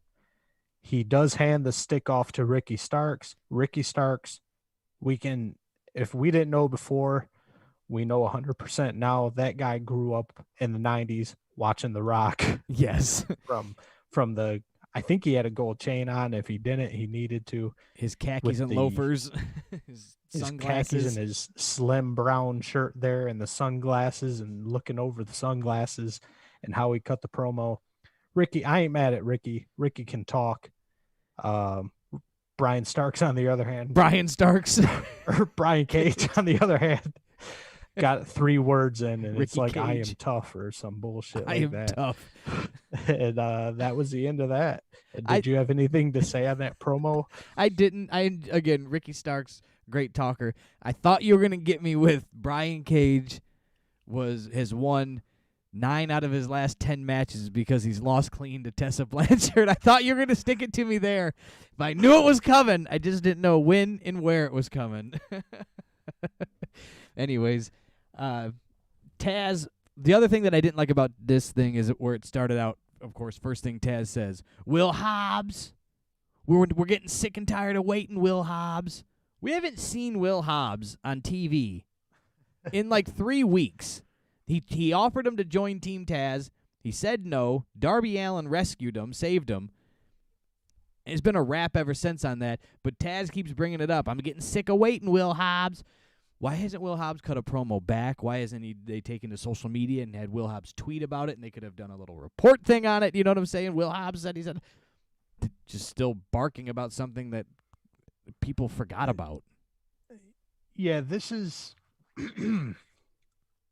He does hand the stick off to Ricky Starks. Ricky Starks, if we didn't know before, we know 100% now. That guy grew up in the 90s watching The Rock. Yes. From the, I think he had a gold chain on. If he didn't, he needed to. His khakis and loafers. his khakis and his slim brown shirt there and the sunglasses and looking over the sunglasses and how he cut the promo. Ricky, I ain't mad at Ricky. Ricky can talk. Brian Starks, on the other hand. Brian Starks. Or Brian Cage, on the other hand. Got 3 words in, and Ricky it's like, Cage. I am tough, or some bullshit I like am that. tough. And that was the end of that. Did you have anything to say on that promo? I didn't. Again, Ricky Starks, great talker. I thought you were going to get me with Brian Cage has won 9 out of his last 10 matches because he's lost clean to Tessa Blanchard. I thought you were going to stick it to me there. But I knew it was coming. I just didn't know when and where it was coming. Anyways, Taz, the other thing that I didn't like about this thing is where it started out, of course, first thing Taz says, Will Hobbs. We're getting sick and tired of waiting, Will Hobbs. We haven't seen Will Hobbs on TV in like 3 weeks. He offered him to join Team Taz. He said no. Darby Allin rescued him, saved him. It's been a rap ever since on that, but Taz keeps bringing it up. I'm getting sick of waiting, Will Hobbs. Why hasn't Will Hobbs cut a promo back? Why hasn't they taken to social media and had Will Hobbs tweet about it, and they could have done a little report thing on it? You know what I'm saying? Will Hobbs said just still barking about something that people forgot about. Yeah, this is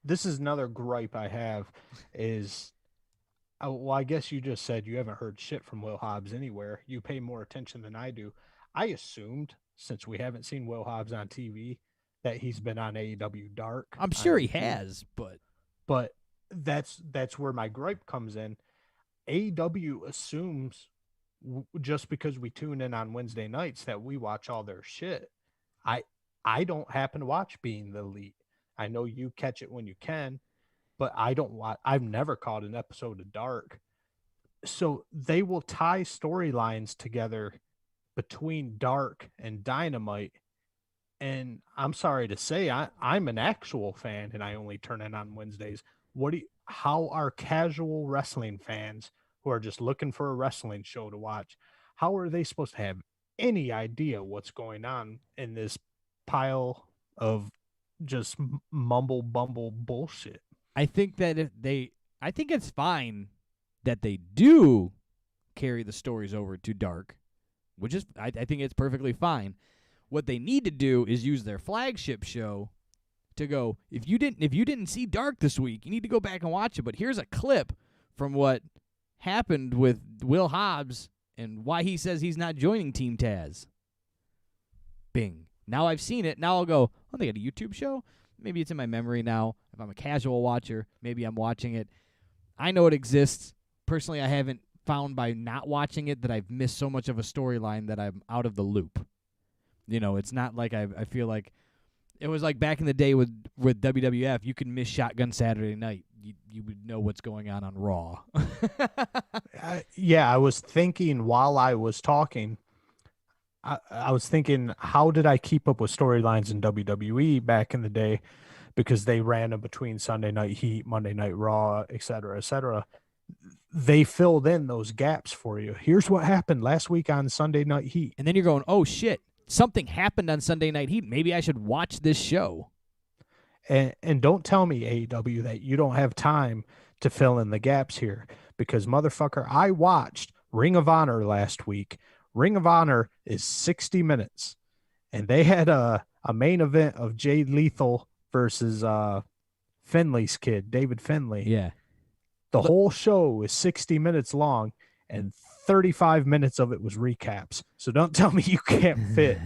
this is another gripe I have is, well, I guess you just said you haven't heard shit from Will Hobbs anywhere. You pay more attention than I do. I assumed, since we haven't seen Will Hobbs on TV, that he's been on AEW Dark. I'm sure he has, but that's where my gripe comes in. AEW assumes just because we tune in on Wednesday nights that we watch all their shit. I don't happen to watch Being the Elite. I know you catch it when you can, but I don't watch. I've never caught an episode of Dark. So they will tie storylines together between Dark and Dynamite. And I'm sorry to say, I'm an actual fan, and I only turn in on Wednesdays. How are casual wrestling fans who are just looking for a wrestling show to watch, how are they supposed to have any idea what's going on in this pile of just mumble bumble bullshit? I think that I think it's fine that they do carry the stories over to Dark, which is I think it's perfectly fine. What they need to do is use their flagship show to go, if you didn't see Dark this week, you need to go back and watch it. But here's a clip from what happened with Will Hobbs and why he says he's not joining Team Taz. Bing. Now I've seen it. Now I'll go, oh, they got a YouTube show? Maybe it's in my memory now. If I'm a casual watcher, maybe I'm watching it. I know it exists. Personally, I haven't found by not watching it that I've missed so much of a storyline that I'm out of the loop. You know, it's not like I feel like it was like back in the day with WWF. You could miss Shotgun Saturday Night. You would know what's going on Raw. Yeah, I was thinking while I was talking, I was thinking, how did I keep up with storylines in WWE back in the day? Because they ran them between Sunday Night Heat, Monday Night Raw, et cetera, et cetera. They filled in those gaps for you. Here's what happened last week on Sunday Night Heat. And then you're going, oh, shit. Something happened on Sunday Night Heat. Maybe I should watch this show. And don't tell me, AEW, that you don't have time to fill in the gaps here. Because, motherfucker, I watched Ring of Honor last week. Ring of Honor is 60 minutes. And they had a main event of Jay Lethal versus Finley's kid, David Finley. Yeah. The whole show is 60 minutes long, and 35 minutes of it was recaps. So don't tell me you can't fit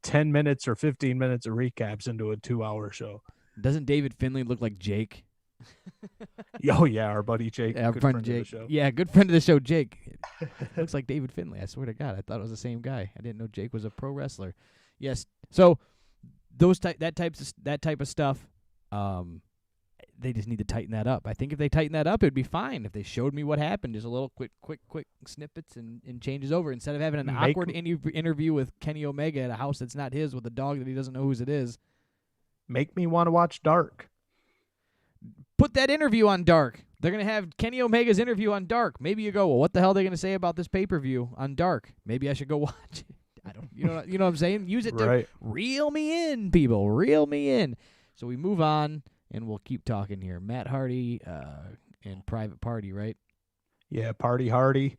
10 minutes or 15 minutes of recaps into a 2-hour show. Doesn't David Finley look like Jake? Oh yeah, our buddy Jake, Yeah, our good friend friend Jake. of the show. Yeah, good friend of the show, Jake. Looks like David Finley. I swear to God, I thought it was the same guy. I didn't know Jake was a pro wrestler. Yes. So that type of stuff, they just need to tighten that up. I think if they tighten that up, it'd be fine. If they showed me what happened, just a little quick snippets and changes over, instead of having an awkward interview with Kenny Omega at a house that's not his with a dog that he doesn't know whose it is. Make me want to watch Dark. Put that interview on Dark. They're going to have Kenny Omega's interview on Dark. Maybe you go, well, what the hell are they going to say about this pay-per-view on Dark? Maybe I should go watch it. I don't, you know what I'm saying? Use it to reel me in, people. Reel me in. So we move on, and we'll keep talking here. Matt Hardy and Private Party, right? Yeah, Party Hardy.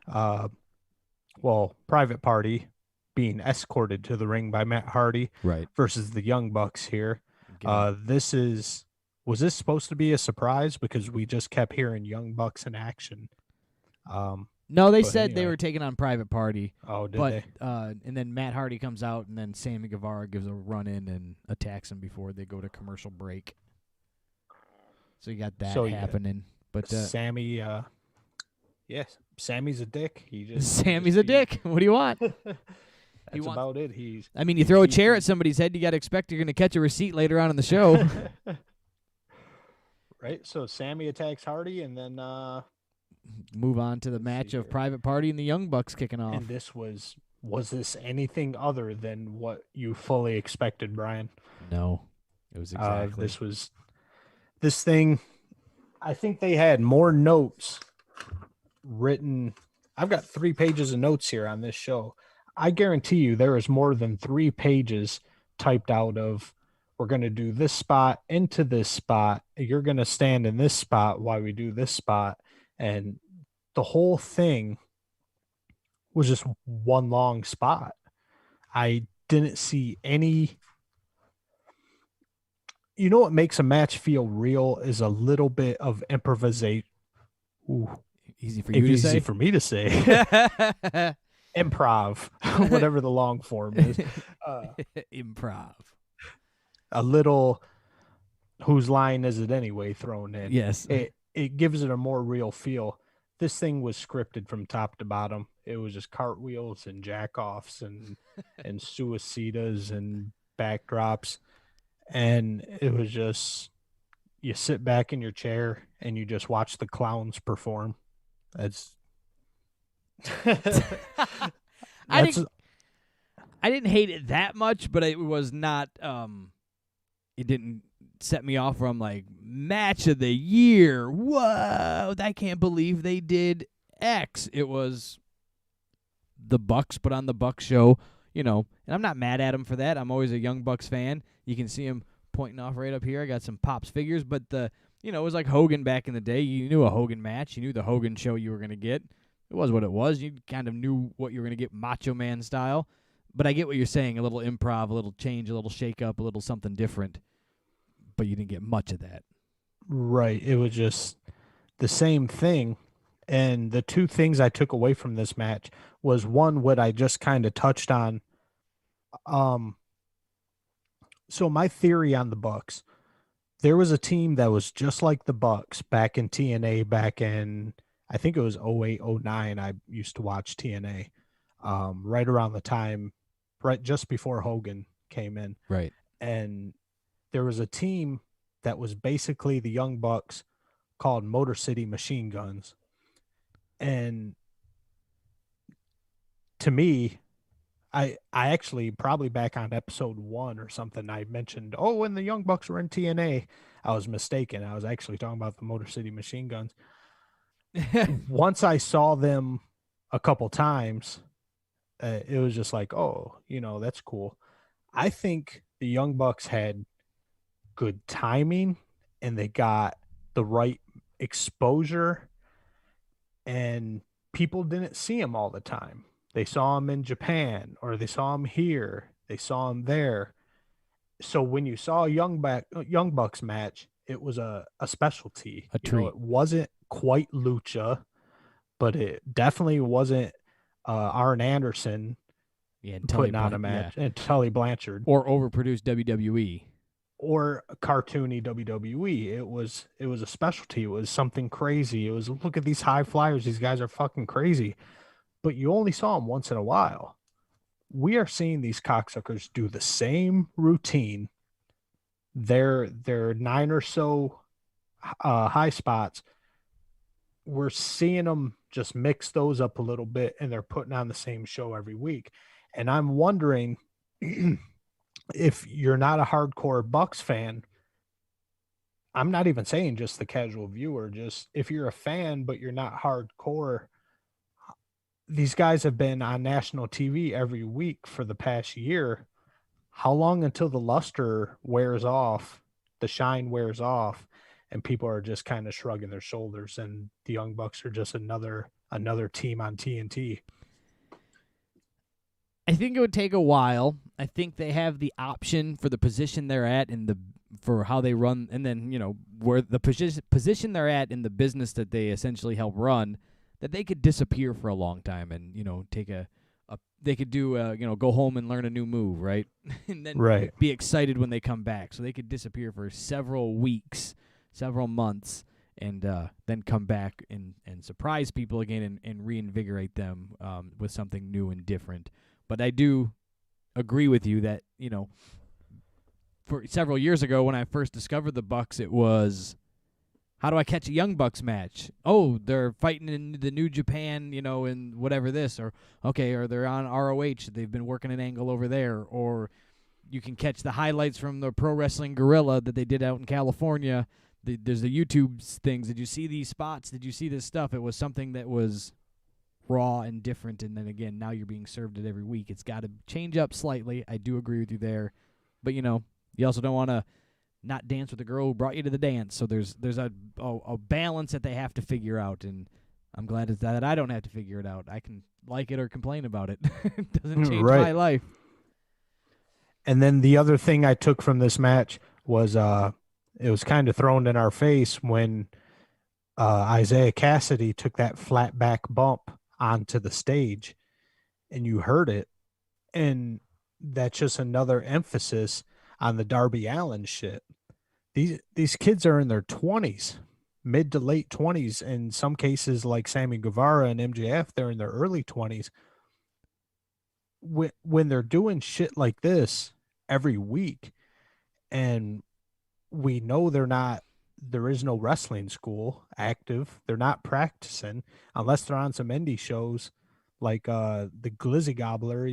Private Party being escorted to the ring by Matt Hardy, right, versus the Young Bucks here. Was this supposed to be a surprise? Because we just kept hearing Young Bucks in action. No, they said they were taking on Private Party. Oh, did they? And then Matt Hardy comes out, and then Sammy Guevara gives a run in and attacks him before they go to commercial break. So you got that happening. But Sammy, yes, Sammy's a dick. Sammy's a dick. What do you want? That's about it. You throw a chair at somebody's head, you got to expect you're going to catch a receipt later on in the show. Right, so Sammy attacks Hardy, and then move on to the match of Private Party and the Young Bucks kicking off. And this was this anything other than what you fully expected, Brian? No, it was exactly. This thing. I think they had more notes written. I've got 3 pages of notes here on this show. I guarantee you there is more than 3 pages typed out of, we're going to do this spot into this spot. You're going to stand in this spot while we do this spot. And the whole thing was just one long spot. I didn't see any. You know what makes a match feel real is a little bit of improvisation. Easy for you to say? Easy for me to say. Improv, whatever the long form is. Improv. A little, whose line is it anyway, thrown in. Yes. It gives it a more real feel. This thing was scripted from top to bottom. It was just cartwheels and jack-offs and suicidas and backdrops. And it was just, you sit back in your chair and you just watch the clowns perform. I didn't hate it that much, but it was not, it didn't set me off from like match of the year. Whoa, I can't believe they did X. It was the Bucks put on the Bucks show, and I'm not mad at them for that. I'm always a Young Bucks fan. You can see him pointing off right up here. I got some Pops figures, but it was like Hogan back in the day. You knew a Hogan match. You knew the Hogan show you were going to get. It was what it was. You kind of knew what you were going to get, Macho Man style. But I get what you're saying, a little improv, a little change, a little shake-up, a little something different. But you didn't get much of that. Right. It was just the same thing. And the 2 things I took away from this match was, one, what I just kind of touched on. So my theory on the Bucks, there was a team that was just like the Bucks back in TNA, back in, I think it was 08, 09. I used to watch TNA right around the time, right just before Hogan came in. Right. And there was a team that was basically the Young Bucks called Motor City Machine Guns. And to me, I actually, probably back on episode 1 or something, I mentioned, when the Young Bucks were in TNA, I was mistaken. I was actually talking about the Motor City Machine Guns. Once I saw them a couple times, it was just like, that's cool. I think the Young Bucks had good timing and they got the right exposure, and people didn't see them all the time. They saw them in Japan, or they saw them here, they saw them there. So when you saw a Young Bucks match, it was a specialty. A treat. It wasn't quite lucha, but it definitely wasn't Arn Anderson putting on a match, and Tully Blanchard. Or overproduced WWE. or cartoony WWE. It was a specialty. It was something crazy. It was, look at these high flyers. These guys are fucking crazy. But you only saw them once in a while. We are seeing these cocksuckers do the same routine. Their 9 or so high spots. We're seeing them just mix those up a little bit, and they're putting on the same show every week. And I'm wondering if you're not a hardcore Bucks fan, I'm not even saying just the casual viewer, just if you're a fan but you're not hardcore, these guys have been on national TV every week for the past year. How long until the luster wears off, the shine wears off, and people are just kind of shrugging their shoulders, and the Young Bucks are just another team on TNT? I think it would take a while. I think they have the option for the position they're at and for how they run, and then where the position they're at in the business that they essentially help run, that they could disappear for a long time and take they could do go home and learn a new move, right? And then Right. be excited when they come back. So they could disappear for several weeks, several months, and then come back and surprise people again and reinvigorate them with something new and different. But I do agree with you that, for several years ago when I first discovered the Bucks, it was, how do I catch a Young Bucks match? Oh, they're fighting in the New Japan, and whatever this, or they're on ROH. They've been working an angle over there, or you can catch the highlights from the Pro Wrestling Guerrilla that they did out in California. There's the YouTube things. Did you see these spots? Did you see this stuff? It was something that was raw and different, and then again, now you're being served it every week. It's got to change up slightly. I do agree with you there, but you also don't want to not dance with the girl who brought you to the dance. So there's a balance that they have to figure out, and I'm glad that I don't have to figure it out. I can like it or complain about it. It doesn't change my life. And then the other thing I took from this match was it was kind of thrown in our face when Isaiah Cassidy took that flat back bump onto the stage, and you heard it, and that's just another emphasis on the Darby Allin shit. These kids are in their 20s, mid to late 20s. In some cases, like Sammy Guevara and MJF, they're in their early 20s. When they're doing shit like this every week, and we know there is no wrestling school active. They're not practicing unless they're on some indie shows like the Glizzy Gobbler,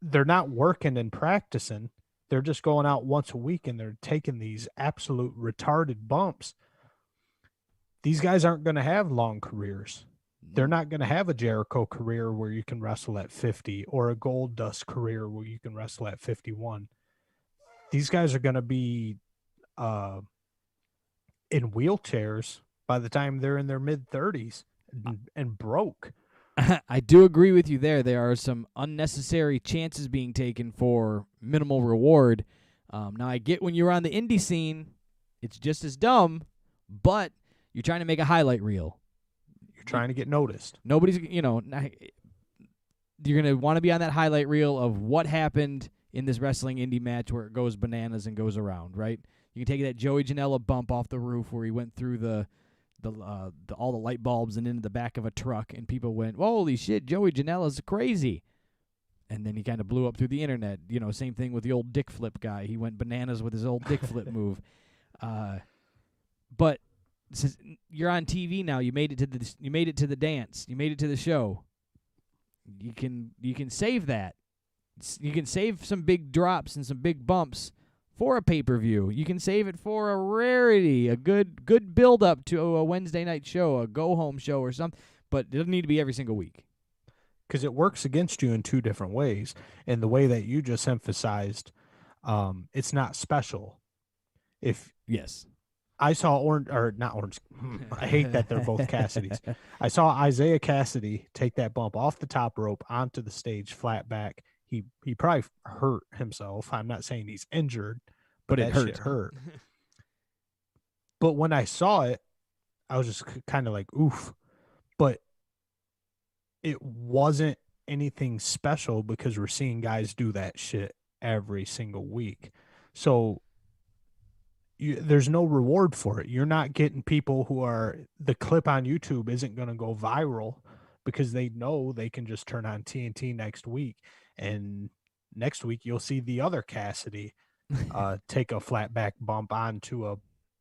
They're not working and practicing. They're just going out once a week and they're taking these absolute retarded bumps. These guys aren't going to have long careers. They're not going to have a Jericho career where you can wrestle at 50 or a Gold Dust career where you can wrestle at 51. These guys are going to be in wheelchairs by the time they're in their mid-30s and broke. I do agree with you there. There are some unnecessary chances being taken for minimal reward. Now, I get when you're on the indie scene, it's just as dumb, but you're trying to make a highlight reel. You're trying to get noticed. Nobody's, you're going to want to be on that highlight reel of what happened in this wrestling indie match where it goes bananas and goes around, right? You can take that Joey Janela bump off the roof where he went through all the light bulbs and into the back of a truck, and people went, holy shit, Joey Janela's crazy. And then he kind of blew up through the internet. Same thing with the old dick flip guy. He went bananas with his old dick flip move. But since you're on TV now, you made it to the dance, you made it to the show. You can save that. You can save some big drops and some big bumps for a pay-per-view. You can save it for a rarity, a good build-up to a Wednesday night show, a go-home show or something, but it doesn't need to be every single week. Because it works against you in two different ways. And the way that you just emphasized, it's not special. Yes. I saw not Orange. I hate that they're both Cassidys. I saw Isaiah Cassidy take that bump off the top rope onto the stage flat back. He probably hurt himself. I'm not saying he's injured, but it that shit hurt. But when I saw it, I was just kind of like, oof. But it wasn't anything special because we're seeing guys do that shit every single week. So there's no reward for it. You're not getting people who are, the clip on YouTube isn't going to go viral because they know they can just turn on TNT next week. And next week you'll see the other Cassidy take a flat back bump onto a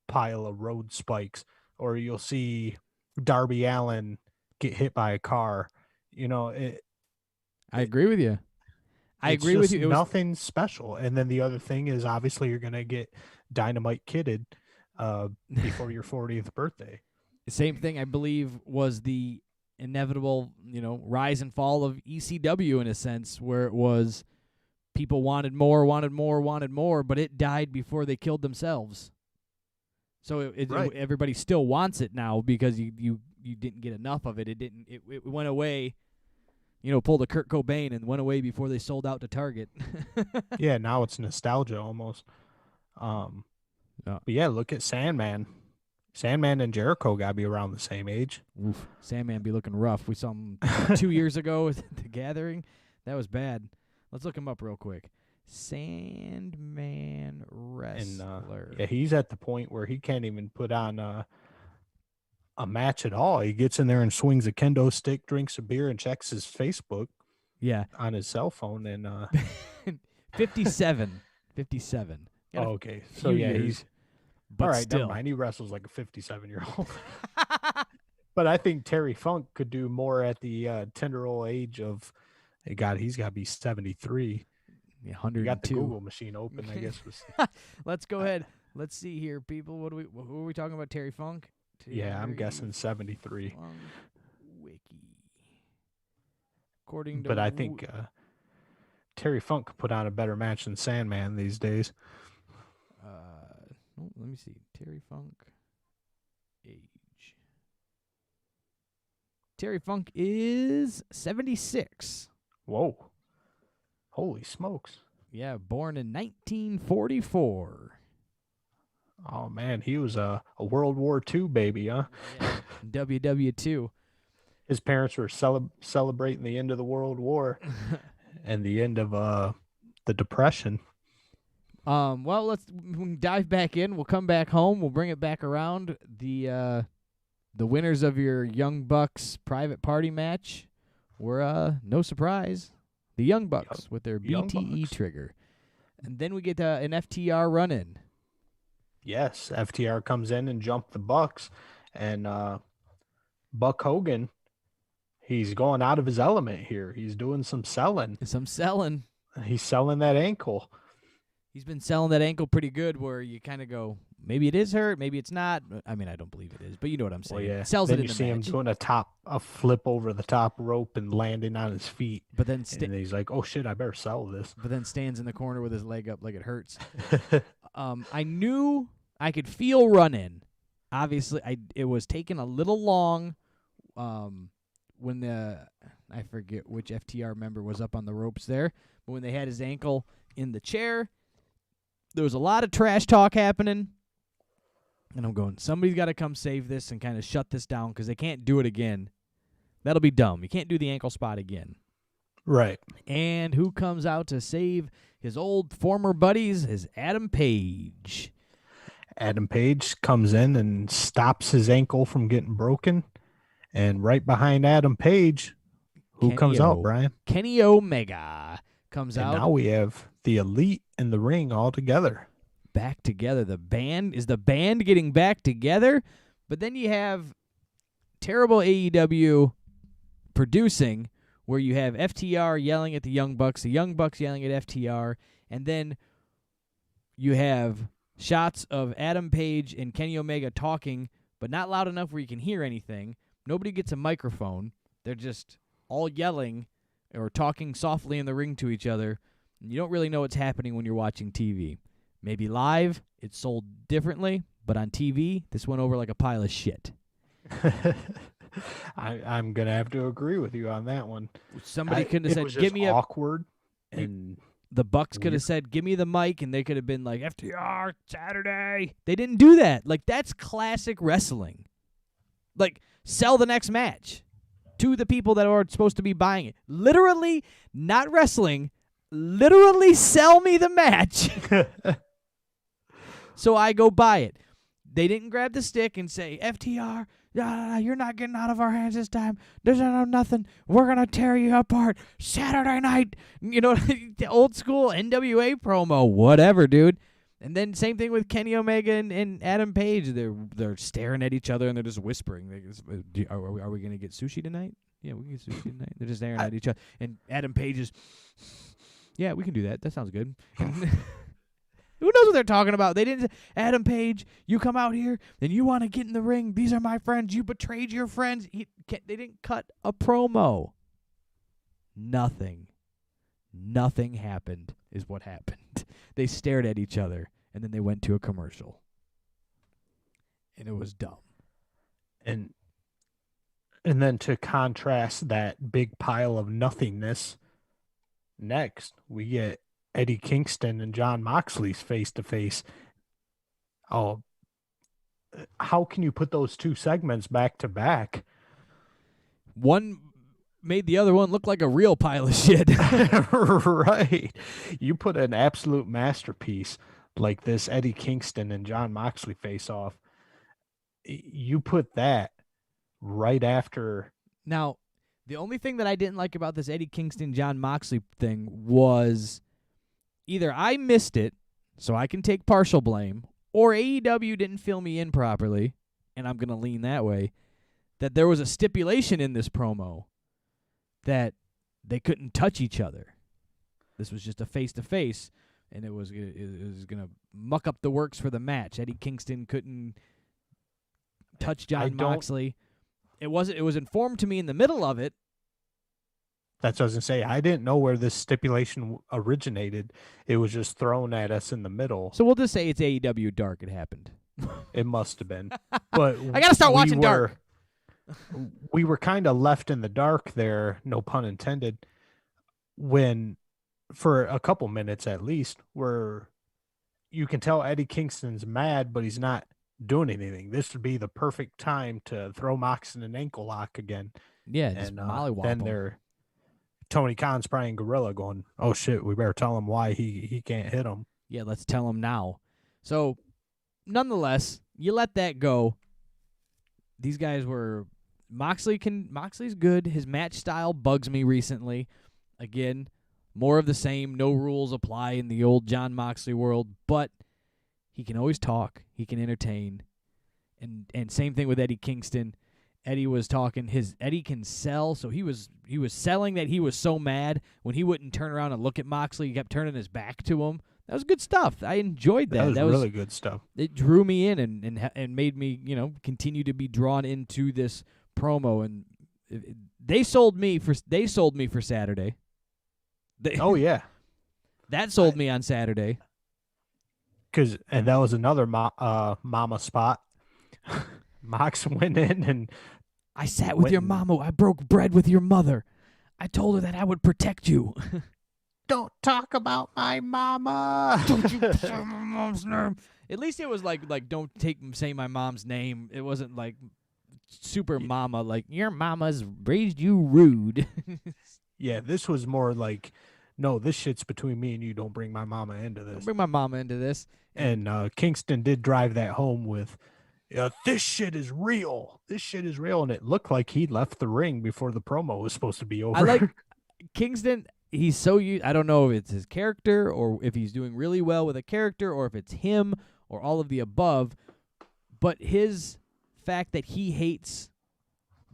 pile of road spikes, or you'll see Darby Allin get hit by a car. I agree with you. I it's agree with just you. It was nothing special. And then the other thing is, obviously, you're going to get Dynamite kidded before your 40th birthday. the same thing, I believe, was the inevitable, rise and fall of ECW in a sense, where it was people wanted more, but it died before they killed themselves. So Right. everybody still wants it now because you didn't get enough of it. It went away. Pulled a Kurt Cobain and went away before they sold out to Target. Yeah, now it's nostalgia almost. Yeah. But yeah, look at Sandman. Sandman and Jericho got to be around the same age. Oof, Sandman be looking rough. We saw him 2 years ago at the Gathering. That was bad. Let's look him up real quick. Sandman wrestler. And yeah, he's at the point where he can't even put on a match at all. He gets in there and swings a kendo stick, drinks a beer, and checks his Facebook Yeah. on his cell phone. And 57. 57. Got a okay, so few yeah, years, he's but all right. still. Never mind. He wrestles like a 57-year-old. But I think Terry Funk could do more at the tender old age of, God, he's got to be 73. Yeah, You 102. got the Google machine open, I guess. Let's go ahead. Let's see here, people. Who are we talking about? Terry Funk? Yeah, I'm Terry guessing 73. Funk Wiki. According to But I think Terry Funk could put on a better match than Sandman these days. let me see. Terry Funk age. Terry Funk is 76. Whoa. Holy smokes. Yeah, born in 1944. Oh, man, he was a World War II baby, huh? Yeah. WW2. His parents were celebrating the end of the World War and the end of the Depression. Well, we can dive back in. We'll come back home. We'll bring it back around. The winners of your Young Bucks private party match were, no surprise, the Young Bucks with their Young BTE Bucks. trigger. And then we get an FTR run-in. Yes, FTR comes in and jumped the Bucks. And Buck Hogan, he's going out of his element here. He's doing some selling. Some selling. He's selling that ankle. He's been selling that ankle pretty good where you kind of go, maybe it is hurt, maybe it's not. I mean, I don't believe it is, but you know what I'm saying. Well, yeah. Sells then it in you the see him match. doing a flip over the top rope and landing on his feet. But then And he's like, oh, shit, I better sell this. but then stands in the corner with his leg up like it hurts. I knew I could feel run-in. Obviously, it was taking a little long when I forget which FTR member was up on the ropes there, but when they had his ankle in the chair, there was a lot of trash talk happening. And I'm going, somebody's got to come save this and kind of shut this down because they can't do it again. That'll be dumb. You can't do the ankle spot again. Right. And who comes out to save his old former buddies is Adam Page. Adam Page comes in and stops his ankle from getting broken. And right behind Adam Page, who comes out, Brian? Kenny Omega comes And out. now we have the Elite and the Ring all together. Back together. The band getting back together? But then you have terrible AEW producing where you have FTR yelling at the Young Bucks yelling at FTR, and then you have shots of Adam Page and Kenny Omega talking, but not loud enough where you can hear anything. Nobody gets a microphone. They're just all yelling or talking softly in the ring to each other. And you don't really know what's happening when you're watching TV. Maybe live, it's sold differently, but on TV, this went over like a pile of shit. I'm going to have to agree with you on that one. Somebody could have It said, was give just me awkward. And The Bucks could have Weird. said, give me the mic, and they could have been like, FTR, Saturday. They didn't do that. Like, that's classic wrestling. Like, sell the next match to the people that are supposed to be buying it. Literally not wrestling, literally sell me the match. So I go buy it. They didn't grab the stick and say, FTR, you're not getting out of our hands this time. There's nothing. We're going to tear you apart. Saturday night. You know, the old school NWA promo. Whatever, dude. And then same thing with Kenny Omega and Adam Page. They're staring at each other and they're just whispering. Are we going to get sushi tonight? Yeah, we can get sushi tonight. They're just staring at each other. And Adam Page is, yeah, we can do that. That sounds good. Who knows what they're talking about? They didn't say, Adam Page, you come out here and you want to get in the ring. These are my friends. You betrayed your friends. They didn't cut a promo. Nothing happened is what happened. They stared at each other, and then they went to a commercial. And it was dumb. And then to contrast that big pile of nothingness, next we get Eddie Kingston and John Moxley's face-to-face. Oh, how can you put those two segments back to back? One made the other one look like a real pile of shit. Right. You put an absolute masterpiece like this Eddie Kingston and John Moxley face-off. You put that right after. Now, the only thing that I didn't like about this Eddie Kingston-John Moxley thing was either I missed it, so I can take partial blame, or AEW didn't fill me in properly, and I'm going to lean that way, that there was a stipulation in this promo that they couldn't touch each other. This was just a face-to-face, and it was going to muck up the works for the match. Eddie Kingston couldn't touch John Moxley. It was informed to me in the middle of it. That's what I was going to say. I didn't know where this stipulation originated. It was just thrown at us in the middle. So we'll just say it's AEW Dark. It happened. It must have been. But I got to start watching Dark. We were kind of left in the dark there, no pun intended, when for a couple minutes at least, where you can tell Eddie Kingston's mad, but he's not doing anything. This would be the perfect time to throw Mox in an ankle lock again. Yeah, just mollywop then him. Tony Khan's probably in Gorilla going, oh shit, we better tell him why he can't hit him. Yeah, let's tell him now. So, nonetheless, you let that go. These guys were Moxley's good. His match style bugs me recently. Again, more of the same. No rules apply in the old John Moxley world, but he can always talk. He can entertain. And same thing with Eddie Kingston. Eddie was talking. Eddie can sell, so he was selling that he was so mad when he wouldn't turn around and look at Moxley. He kept turning his back to him. That was good stuff. I enjoyed that. That was really good stuff. It drew me in and made me, continue to be drawn into this promo. And they sold me for Saturday. Oh yeah, that sold me on Saturday. And that was another mama spot. Mox went in and I sat with your mama. I broke bread with your mother. I told her that I would protect you. Don't talk about my mama. Don't you say my mom's name. At least it was like don't say my mom's name. It wasn't like super mama, like your mama's raised you rude. Yeah, this was more like, no, this shit's between me and you. Don't bring my mama into this. Don't bring my mama into this. And Kingston did drive that home with, this shit is real. This shit is real. And it looked like he left the ring before the promo was supposed to be over. I like Kingston. He's so I don't know if it's his character or if he's doing really well with a character or if it's him or all of the above. But his fact that he hates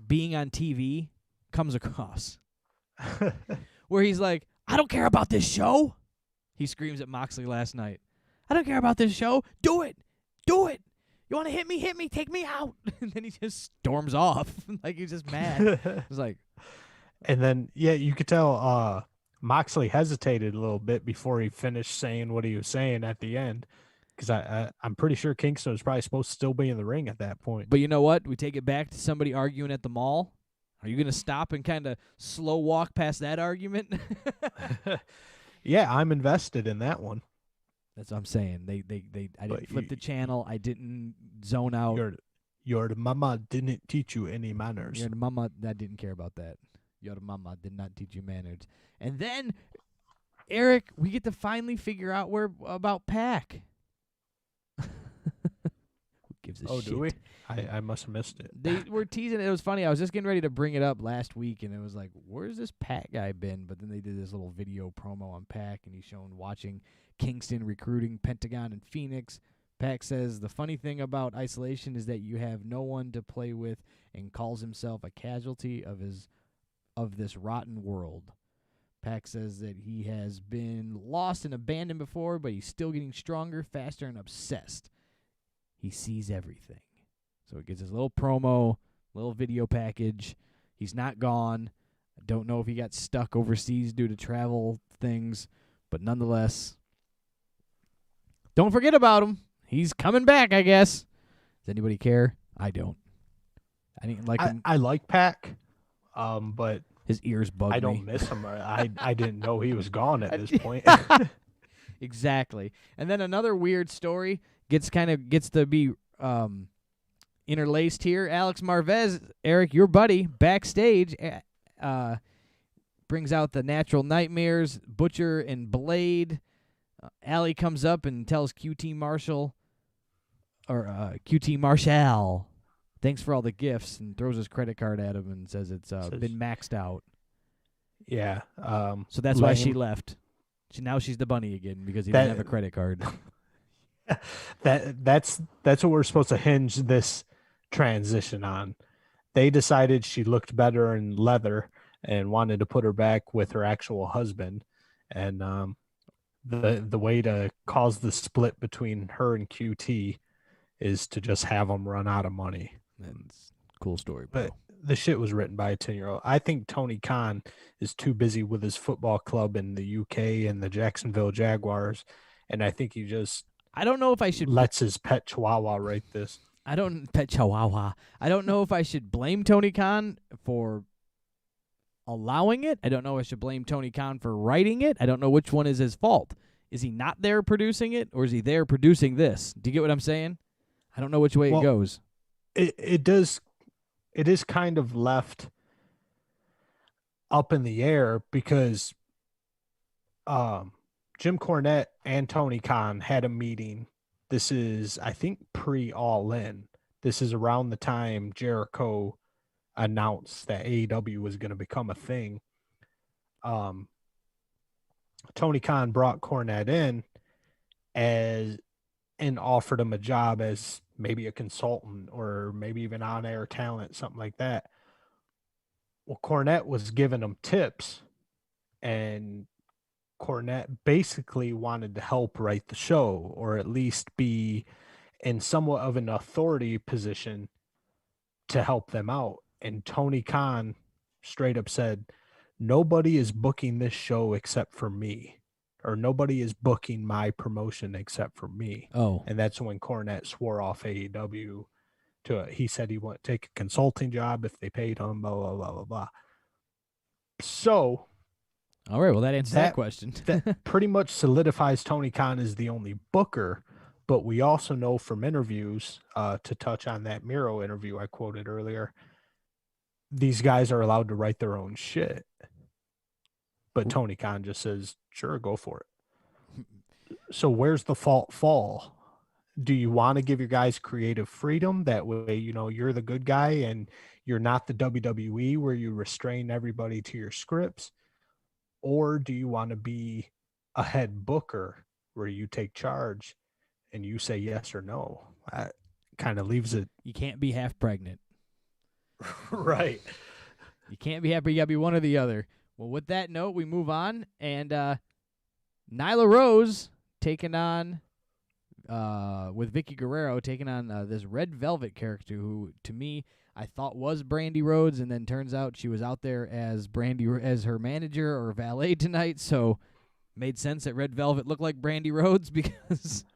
being on TV comes across. Where he's like, I don't care about this show. He screams at Moxley last night. I don't care about this show. Do it. Do it. You want to hit me? Hit me. Take me out. And then he just storms off. Like he's just mad. It's like. And then, yeah, you could tell Moxley hesitated a little bit before he finished saying what he was saying at the end. Because I'm pretty sure Kingston was probably supposed to still be in the ring at that point. But you know what? We take it back to somebody arguing at the mall. Are you going to stop and kind of slow walk past that argument? Yeah, I'm invested in that one. That's what I'm saying. I didn't flip the channel. I didn't zone out. Your mama didn't teach you any manners. Your mama, I didn't care about that. Your mama did not teach you manners. And then Eric, we get to finally figure out where about Pac. Who gives a shit? Do we? I must have missed it. They were teasing it. It was funny. I was just getting ready to bring it up last week, and it was like, where's this Pac guy been? But then they did this little video promo on Pac, and he's shown watching Kingston recruiting Pentagon and Phoenix. Pac says the funny thing about isolation is that you have no one to play with, and calls himself a casualty of this rotten world. Pac says that he has been lost and abandoned before, but he's still getting stronger, faster, and obsessed. He sees everything. So it gets his little promo, little video package. He's not gone. I don't know if he got stuck overseas due to travel things, but nonetheless, don't forget about him. He's coming back, I guess. Does anybody care? I don't. I didn't like him. I like Pac, but His ears bug me. I don't miss him. I didn't know he was gone at this point. Exactly. And then another weird story gets to be interlaced here. Alex Marvez, Eric, your buddy, backstage, brings out the Natural Nightmares, Butcher and Blade. Allie comes up and tells QT Marshall, thanks for all the gifts, and throws his credit card at him and says it's been maxed out. Yeah. So that's why she left. Now she's the bunny again because he didn't have a credit card. That's what we're supposed to hinge this transition on. They decided she looked better in leather and wanted to put her back with her actual husband. And the way to cause the split between her and QT is to just have them run out of money. That's a cool story, bro. But the shit was written by a 10-year-old. I think Tony Khan is too busy with his football club in the UK and the Jacksonville Jaguars. And I think he just I don't know if I should lets his pet chihuahua write this. I don't know if I should blame Tony Khan for allowing it. I don't know if I should blame Tony Khan for writing it. I don't know which one is his fault. Is he not there producing it, or is he there producing this? Do you get what I'm saying? I don't know which way it goes. It is kind of left up in the air because Jim Cornette and Tony Khan had a meeting. This is, I think, pre-All In. This is around the time Jericho announced that AEW was going to become a thing. Tony Khan brought Cornette in and offered him a job as maybe a consultant or maybe even on-air talent, something like that. Well, Cornette was giving him tips, and Cornette basically wanted to help write the show, or at least be in somewhat of an authority position to help them out. And Tony Khan straight up said, nobody is booking this show except for me, or nobody is booking my promotion except for me. Oh. And that's when Cornette swore off AEW. He said he wouldn't take a consulting job if they paid him, blah, blah, blah, blah, blah. So, all right, well, that answers that question. That pretty much solidifies Tony Khan as the only booker, but we also know from interviews, to touch on that Miro interview I quoted earlier, these guys are allowed to write their own shit. But Tony Khan just says, sure, go for it. So where's the fault fall? Do you want to give your guys creative freedom? That way, you're the good guy and you're not the WWE where you restrain everybody to your scripts. Or do you want to be a head booker where you take charge and you say yes or no? That kind of leaves it. You can't be half pregnant. Right. You can't be happy. You got to be one or the other. Well, with that note, we move on. And Nyla Rose taking on, with Vicky Guerrero, taking on this Red Velvet character who, to me, I thought was Brandy Rhodes, and then turns out she was out there as as her manager or valet tonight. So made sense that Red Velvet looked like Brandy Rhodes because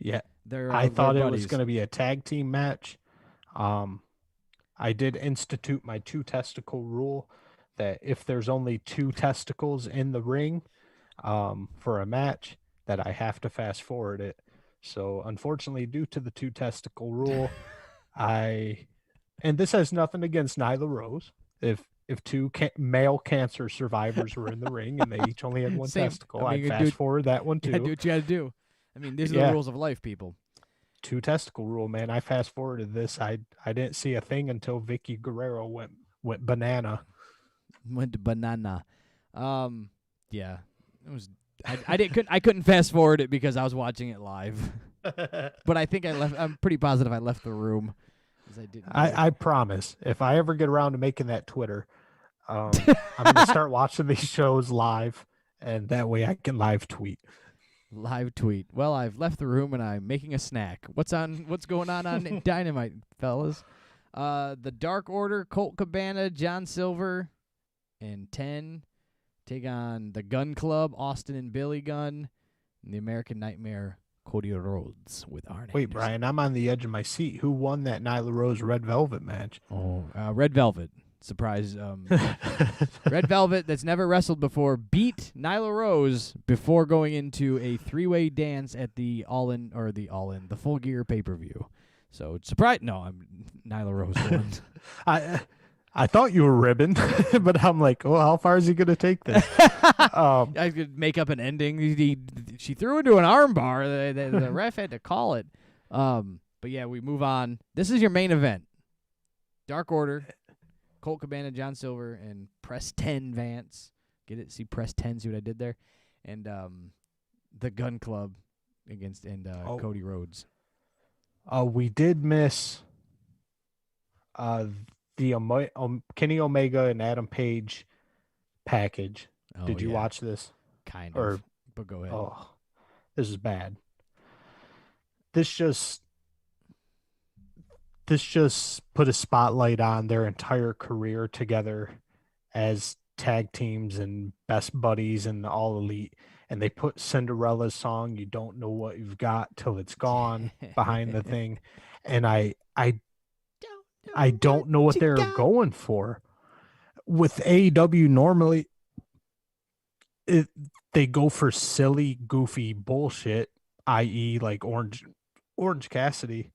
yeah, I thought it was going to be a tag team match. I did institute my 2 testicle rule that if there's only 2 testicles in the ring for a match, that I have to fast forward it. So unfortunately, due to the 2 testicle rule, and this has nothing against Nyla Rose. If if two male cancer survivors were in the ring and they each only had one Same. testicle, I mean, I'd you fast forward that one gotta too. do what you gotta do. I mean, these are the Yeah. rules of life, people. 2 testicle rule, man. I fast forwarded this. I didn't see a thing until Vicky Guerrero went banana. Went to banana. Yeah, it was. I couldn't fast forward it because I was watching it live. But I think I left. I'm pretty positive I left the room. I promise, if I ever get around to making that Twitter, I'm gonna start watching these shows live, and that way I can live tweet. Live tweet. Well, I've left the room and I'm making a snack. What's going on Dynamite, fellas? The Dark Order, Colt Cabana, John Silver, and 10 take on the Gun Club, Austin and Billy Gunn, and the American Nightmare, Cody Rhodes with Arn Wait, Anderson. Brian, I'm on the edge of my seat. Who won that Nyla Rose Red Velvet match? Oh, Red Velvet. Surprise. Red Velvet, that's never wrestled before, beat Nyla Rose before going into a 3-way dance at the Full Gear pay-per-view. So, surprise. No, Nyla Rose won. I thought you were ribbing, but I'm like, oh, how far is he going to take this? I could make up an ending. She threw into an armbar. The ref had to call it. But yeah, we move on. This is your main event. Dark Order, Colt Cabana, John Silver, and Press 10 Vance. Get it? See Press 10, see what I did there? And the Gun Club against Cody Rhodes. We did miss the Kenny Omega and Adam Page package. Did you watch this? Kind of. But go ahead. Oh, this is bad. This just put a spotlight on their entire career together as tag teams and best buddies and All Elite. And they put Cinderella's song, "You Don't Know What You've Got Till It's Gone," behind the thing. And I don't know what they're going for. With AEW, normally they go for silly, goofy bullshit, i.e. like Orange Cassidy.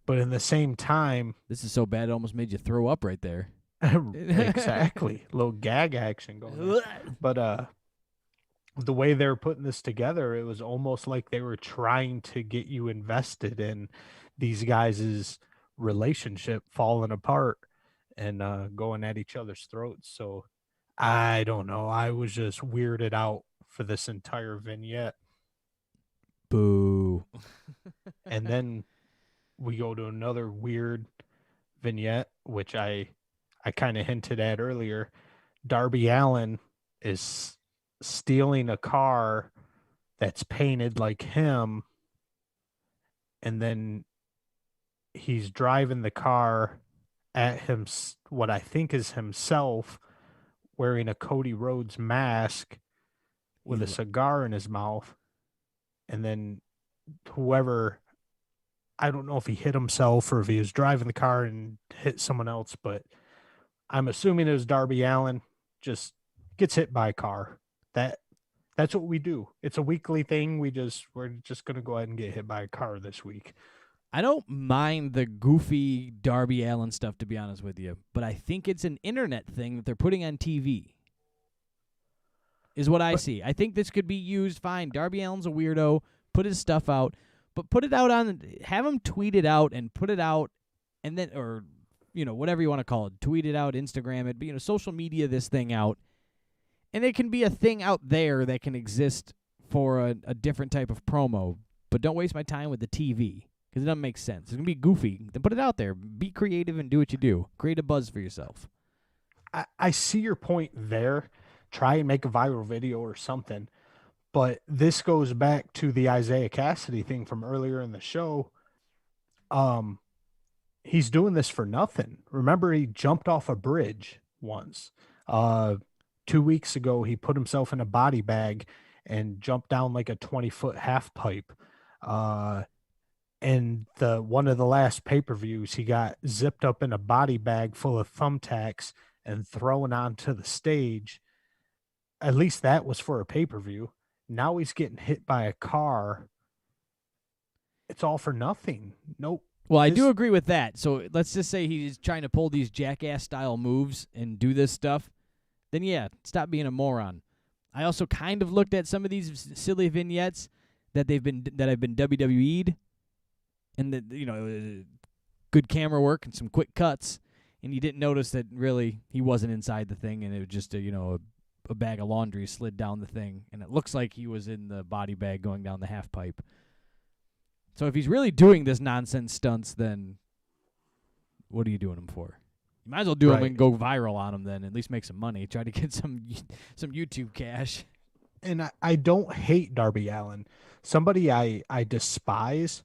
But in the same time, this is so bad it almost made you throw up right there. Exactly. A little gag action going on. But the way they were putting this together, it was almost like they were trying to get you invested in these guys' relationship falling apart and going at each other's throats. So I don't know. I was just weirded out for this entire vignette. Boo. And then we go to another weird vignette, which I kind of hinted at earlier. Darby Allin is stealing a car that's painted like him, and then he's driving the car at him, what I think is himself, wearing a Cody Rhodes mask with a cigar in his mouth. And then whoever, I don't know if he hit himself or if he was driving the car and hit someone else, but I'm assuming it was Darby Allin, just gets hit by a car. That's what we do. It's a weekly thing. We're just going to go ahead and get hit by a car this week. I don't mind the goofy Darby Allin stuff, to be honest with you, but I think it's an internet thing that they're putting on TV, is what I see. I think this could be used fine. Darby Allin's a weirdo. Put his stuff out, but put it out have him tweet it out and put it out, and then, or, whatever you want to call it, tweet it out, Instagram it, but, social media this thing out, and it can be a thing out there that can exist for a different type of promo, but don't waste my time with the TV. Because it doesn't make sense. It's going to be goofy. Then put it out there. Be creative and do what you do. Create a buzz for yourself. I see your point there. Try and make a viral video or something. But this goes back to the Isaiah Cassidy thing from earlier in the show. He's doing this for nothing. Remember, he jumped off a bridge once. 2 weeks ago, he put himself in a body bag and jumped down like a 20-foot half pipe. And one of the last pay-per-views, he got zipped up in a body bag full of thumbtacks and thrown onto the stage. At least that was for a pay-per-view. Now he's getting hit by a car. It's all for nothing. Nope. Well, I do agree with that. So let's just say he's trying to pull these jackass-style moves and do this stuff. Then, yeah, stop being a moron. I also kind of looked at some of these silly vignettes that have been WWE'd, and good camera work and some quick cuts, and you didn't notice that really he wasn't inside the thing, and it was just a bag of laundry slid down the thing, and it looks like he was in the body bag going down the half pipe. So if he's really doing this nonsense stunts, then what are you doing him for? You might as well do them and go viral on them then, at least make some money. Try to get some YouTube cash. And I don't hate Darby Allin. Somebody I despise.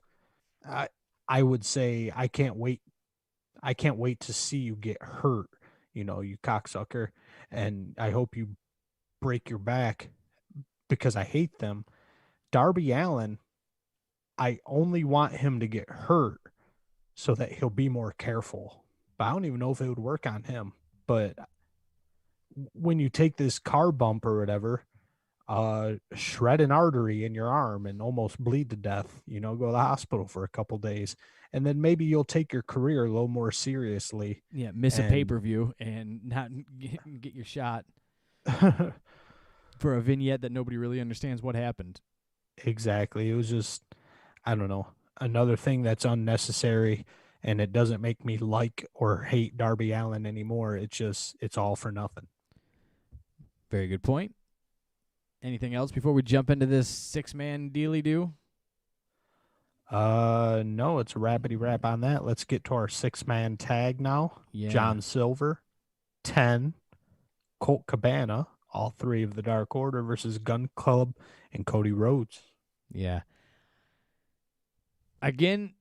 I would say I can't wait to see you get hurt, you cocksucker. And I hope you break your back because I hate them. Darby Allin, I only want him to get hurt so that he'll be more careful. But I don't even know if it would work on him. But when you take this car bump or whatever, shred an artery in your arm and almost bleed to death, go to the hospital for a couple days. And then maybe you'll take your career a little more seriously. Yeah, miss a pay-per-view and not get your shot for a vignette that nobody really understands what happened. Exactly. It was just, I don't know, another thing that's unnecessary, and it doesn't make me like or hate Darby Allin anymore. It's all for nothing. Very good point. Anything else before we jump into this 6-man dealy-do? No, it's a rapidy rap on that. Let's get to our 6-man tag now. Yeah. John Silver, 10, Colt Cabana, all 3 of the Dark Order versus Gun Club and Cody Rhodes. Yeah. Again,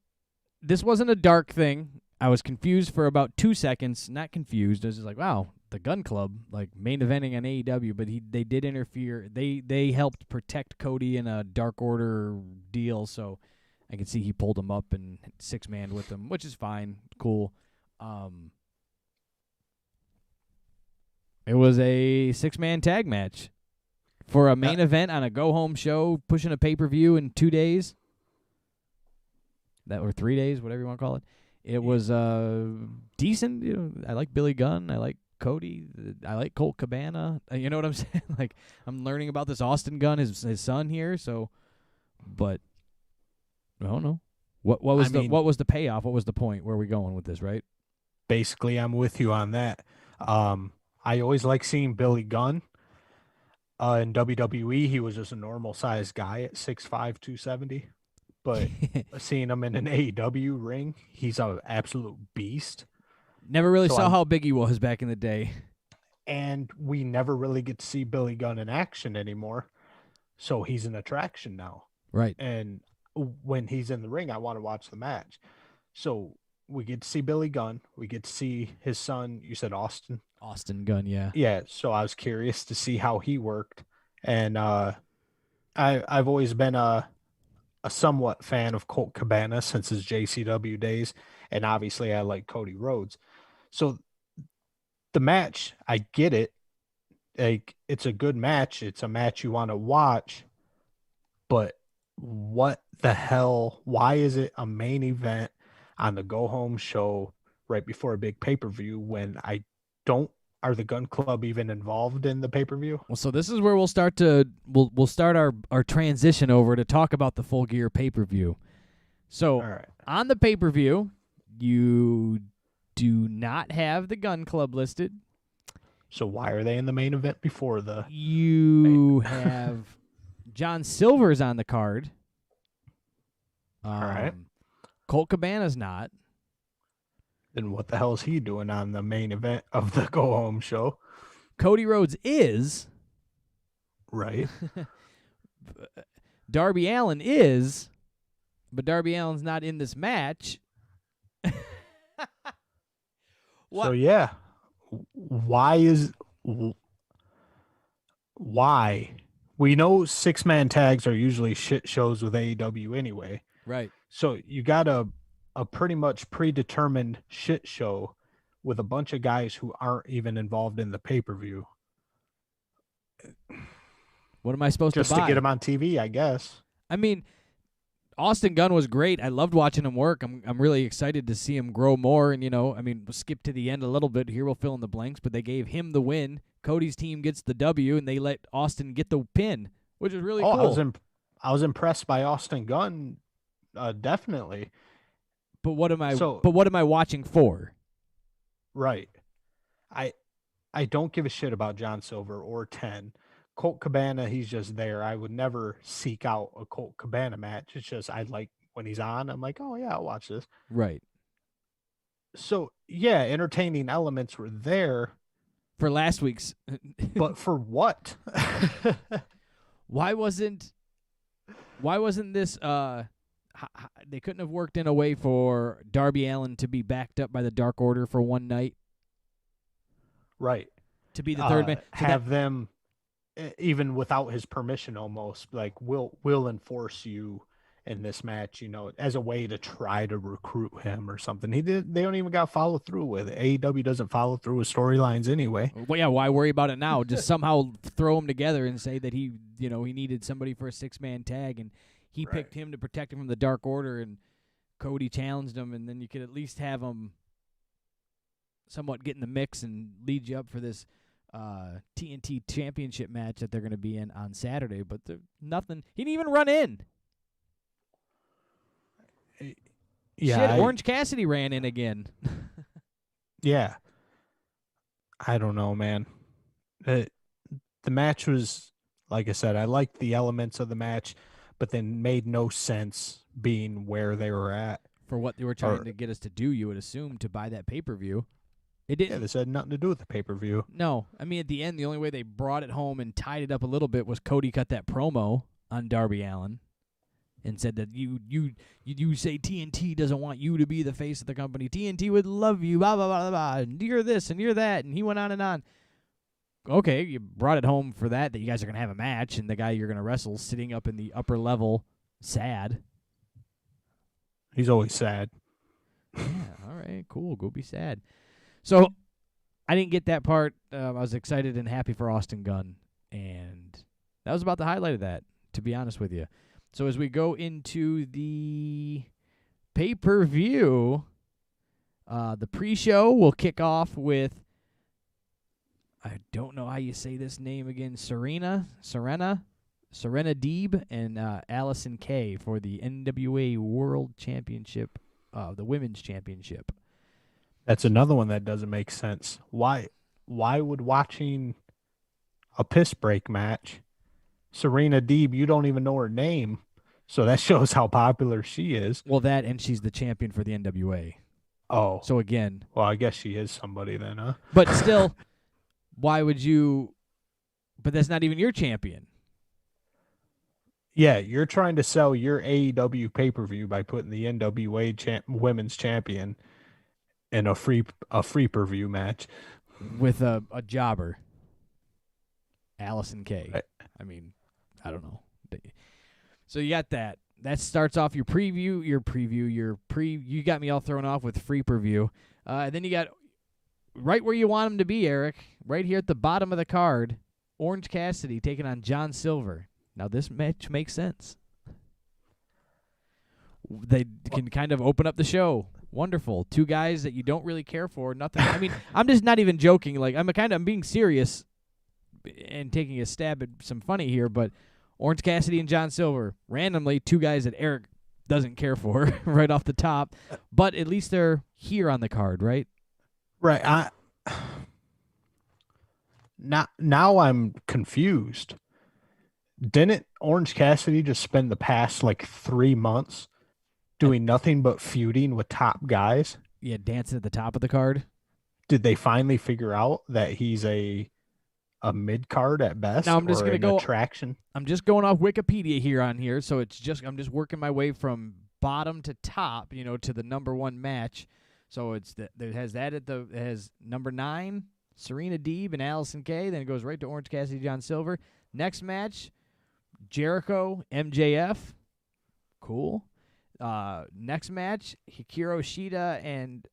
this wasn't a dark thing. I was confused for about 2 seconds. Not confused. I was just like, wow, the Gun Club, like main eventing on AEW, but they did interfere. They helped protect Cody in a Dark Order deal, so I could see he pulled him up and 6-man with him, which is fine, cool. It was a 6-man tag match for a main event on a go-home show, pushing a pay-per-view in 2 days. That were 3 days, whatever you want to call it. It was decent. I like Billy Gunn. I like Cody. I like Colt Cabana. You know what I'm saying? Like, I'm learning about this Austin Gunn, his son here. So, but I don't know. What was the payoff? What was the point? Where are we going with this? Right? Basically, I'm with you on that. I always like seeing Billy Gunn. In WWE, he was just a normal sized guy at 6'5", 270. But seeing him in an AEW ring, he's an absolute beast. Never really saw how big he was back in the day. And we never really get to see Billy Gunn in action anymore. So he's an attraction now. Right. And when he's in the ring, I want to watch the match. So we get to see Billy Gunn. We get to see his son. You said Austin? Austin Gunn, yeah. Yeah, so I was curious to see how he worked. And I've always been a somewhat fan of Colt Cabana since his JCW days, and obviously I like Cody Rhodes. So the match, I get it. Like, it's a good match. It's a match you want to watch. But what the hell? Why is it a main event on the go-home show right before a big pay-per-view when are the Gun Club even involved in the pay-per-view? Well, so this is where we'll start our transition over to talk about the Full Gear pay-per-view. So on the pay-per-view, you do not have the Gun Club listed. So why are they in the main event before the... You have John Silver's on the card. All right. Colt Cabana's not. Then what the hell is he doing on the main event of the go-home show? Cody Rhodes is. Right. Darby Allin is, but Darby Allin's not in this match. So, yeah. Why? We know 6-man tags are usually shit shows with AEW anyway. Right. So you got a pretty much predetermined shit show with a bunch of guys who aren't even involved in the pay-per-view. What am I supposed just to buy? Just to get them on TV, I guess. I mean, Austin Gunn was great. I loved watching him work. I'm really excited to see him grow more. And, we'll skip to the end a little bit. Here we'll fill in the blanks. But they gave him the win. Cody's team gets the W, and they let Austin get the pin, which is really cool. I was impressed by Austin Gunn, definitely. But what am I watching for? Right. I don't give a shit about John Silver or 10. Colt Cabana, he's just there. I would never seek out a Colt Cabana match. It's just I like when he's on, I'm like, oh yeah, I'll watch this. Right. So yeah, entertaining elements were there for last week's. But for what? Why wasn't this they couldn't have worked in a way for Darby Allin to be backed up by the Dark Order for one night? Right. To be the third man. Have them, even without his permission, almost like we'll enforce you in this match, as a way to try to recruit him or something. They don't even got follow through with it. AEW doesn't follow through with storylines anyway. Well, yeah, why worry about it now? Just somehow throw them together and say that he needed somebody for a 6-man tag, and he picked him to protect him from the Dark Order, and Cody challenged him, and then you could at least have him somewhat get in the mix and lead you up for this TNT Championship match that they're going to be in on Saturday. But nothing. He didn't even run in. Yeah, shit, Orange Cassidy ran in again. Yeah. I don't know, man. The match was, like I said, I liked the elements of the match, but then made no sense being where they were at. For what they were trying to get us to do, you would assume, to buy that pay-per-view. It didn't. Yeah, this had nothing to do with the pay-per-view. No. I mean, at the end, the only way they brought it home and tied it up a little bit was Cody cut that promo on Darby Allin and said that you say TNT doesn't want you to be the face of the company. TNT would love you, blah, blah, blah, blah, and you're this and you're that. And he went on and on. Okay, you brought it home for that you guys are going to have a match, and the guy you're going to wrestle sitting up in the upper level, sad. He's always sad. Yeah, all right, cool. Go be sad. So I didn't get that part. I was excited and happy for Austin Gunn, and that was about the highlight of that, to be honest with you. So as we go into the pay-per-view, the pre-show will kick off with, I don't know how you say this name again, Serena Deeb and Allison Kay for the NWA World Championship, the Women's Championship. That's another one that doesn't make sense. Why would watching a piss break match, Serena Deeb, you don't even know her name, so that shows how popular she is. Well, that, and she's the champion for the NWA. Oh. So again. Well, I guess she is somebody then, huh? But still, why would you, but that's not even your champion. Yeah, you're trying to sell your AEW pay-per-view by putting the NWA women's champion in a free per-view match with a jobber, Allison Kay. Right. I mean, I don't know. So you got that. That starts off your preview. You got me all thrown off with free preview. Then you got right where you want him to be, Eric. Right here at the bottom of the card, Orange Cassidy taking on John Silver. Now this match makes sense. They can kind of open up the show. Wonderful. Two guys that you don't really care for. Nothing. I mean, I'm just not even joking. Like I'm being serious and taking a stab at some funny here, but Orange Cassidy and John Silver, randomly two guys that Eric doesn't care for right off the top, but at least they're here on the card, right? Right. Now I'm confused. Didn't Orange Cassidy just spend the past 3 months doing nothing but feuding with top guys? Yeah, dancing at the top of the card. Did they finally figure out that he's a mid card at best? Now I'm just gonna go attraction. I'm just going off Wikipedia here. So I'm just working my way from bottom to top, to the number one match. So it has number 9, Serena Deeb and Allison Kay. Then it goes right to Orange Cassidy, John Silver. Next match, Jericho, MJF. Cool. Next match, Hikaru Shida and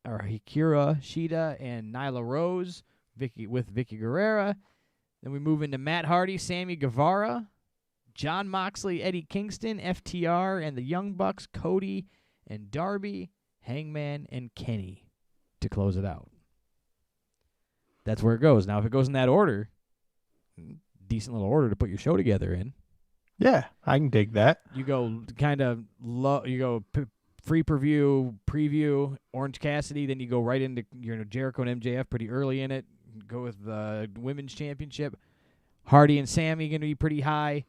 Nyla Rose, Vicky Guerrera. Then we move into Matt Hardy, Sammy Guevara, John Moxley, Eddie Kingston, FTR, and the Young Bucks, Cody and Darby, Hangman, and Kenny to close it out. That's where it goes. Now, if it goes in that order, decent little order to put your show together in. Yeah, I can dig that. You go kind of free preview, Orange Cassidy, then you go right into Jericho and MJF pretty early in it. Go with the Women's Championship. Hardy and Sammy going to be pretty high.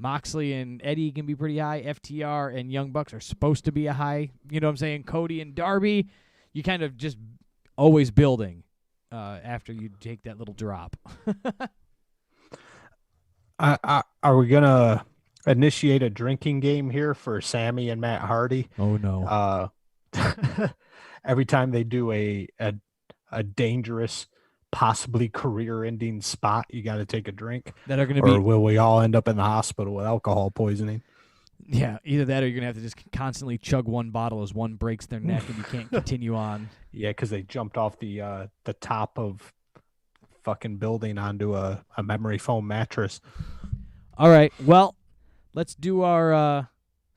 Moxley and Eddie can be pretty high. FTR and Young Bucks are supposed to be a high. You know what I'm saying? Cody and Darby, you kind of just always building after you take that little drop. Are we going to initiate a drinking game here for Sammy and Matt Hardy? Oh, no. Every time they do a dangerous, possibly career-ending spot, you got to take a drink. That are going to or will we all end up in the hospital with alcohol poisoning? Yeah, either that or you're going to have to just constantly chug one bottle as one breaks their neck and you can't continue on. Yeah, because they jumped off the top of fucking building onto a memory foam mattress. All right, well, let's do our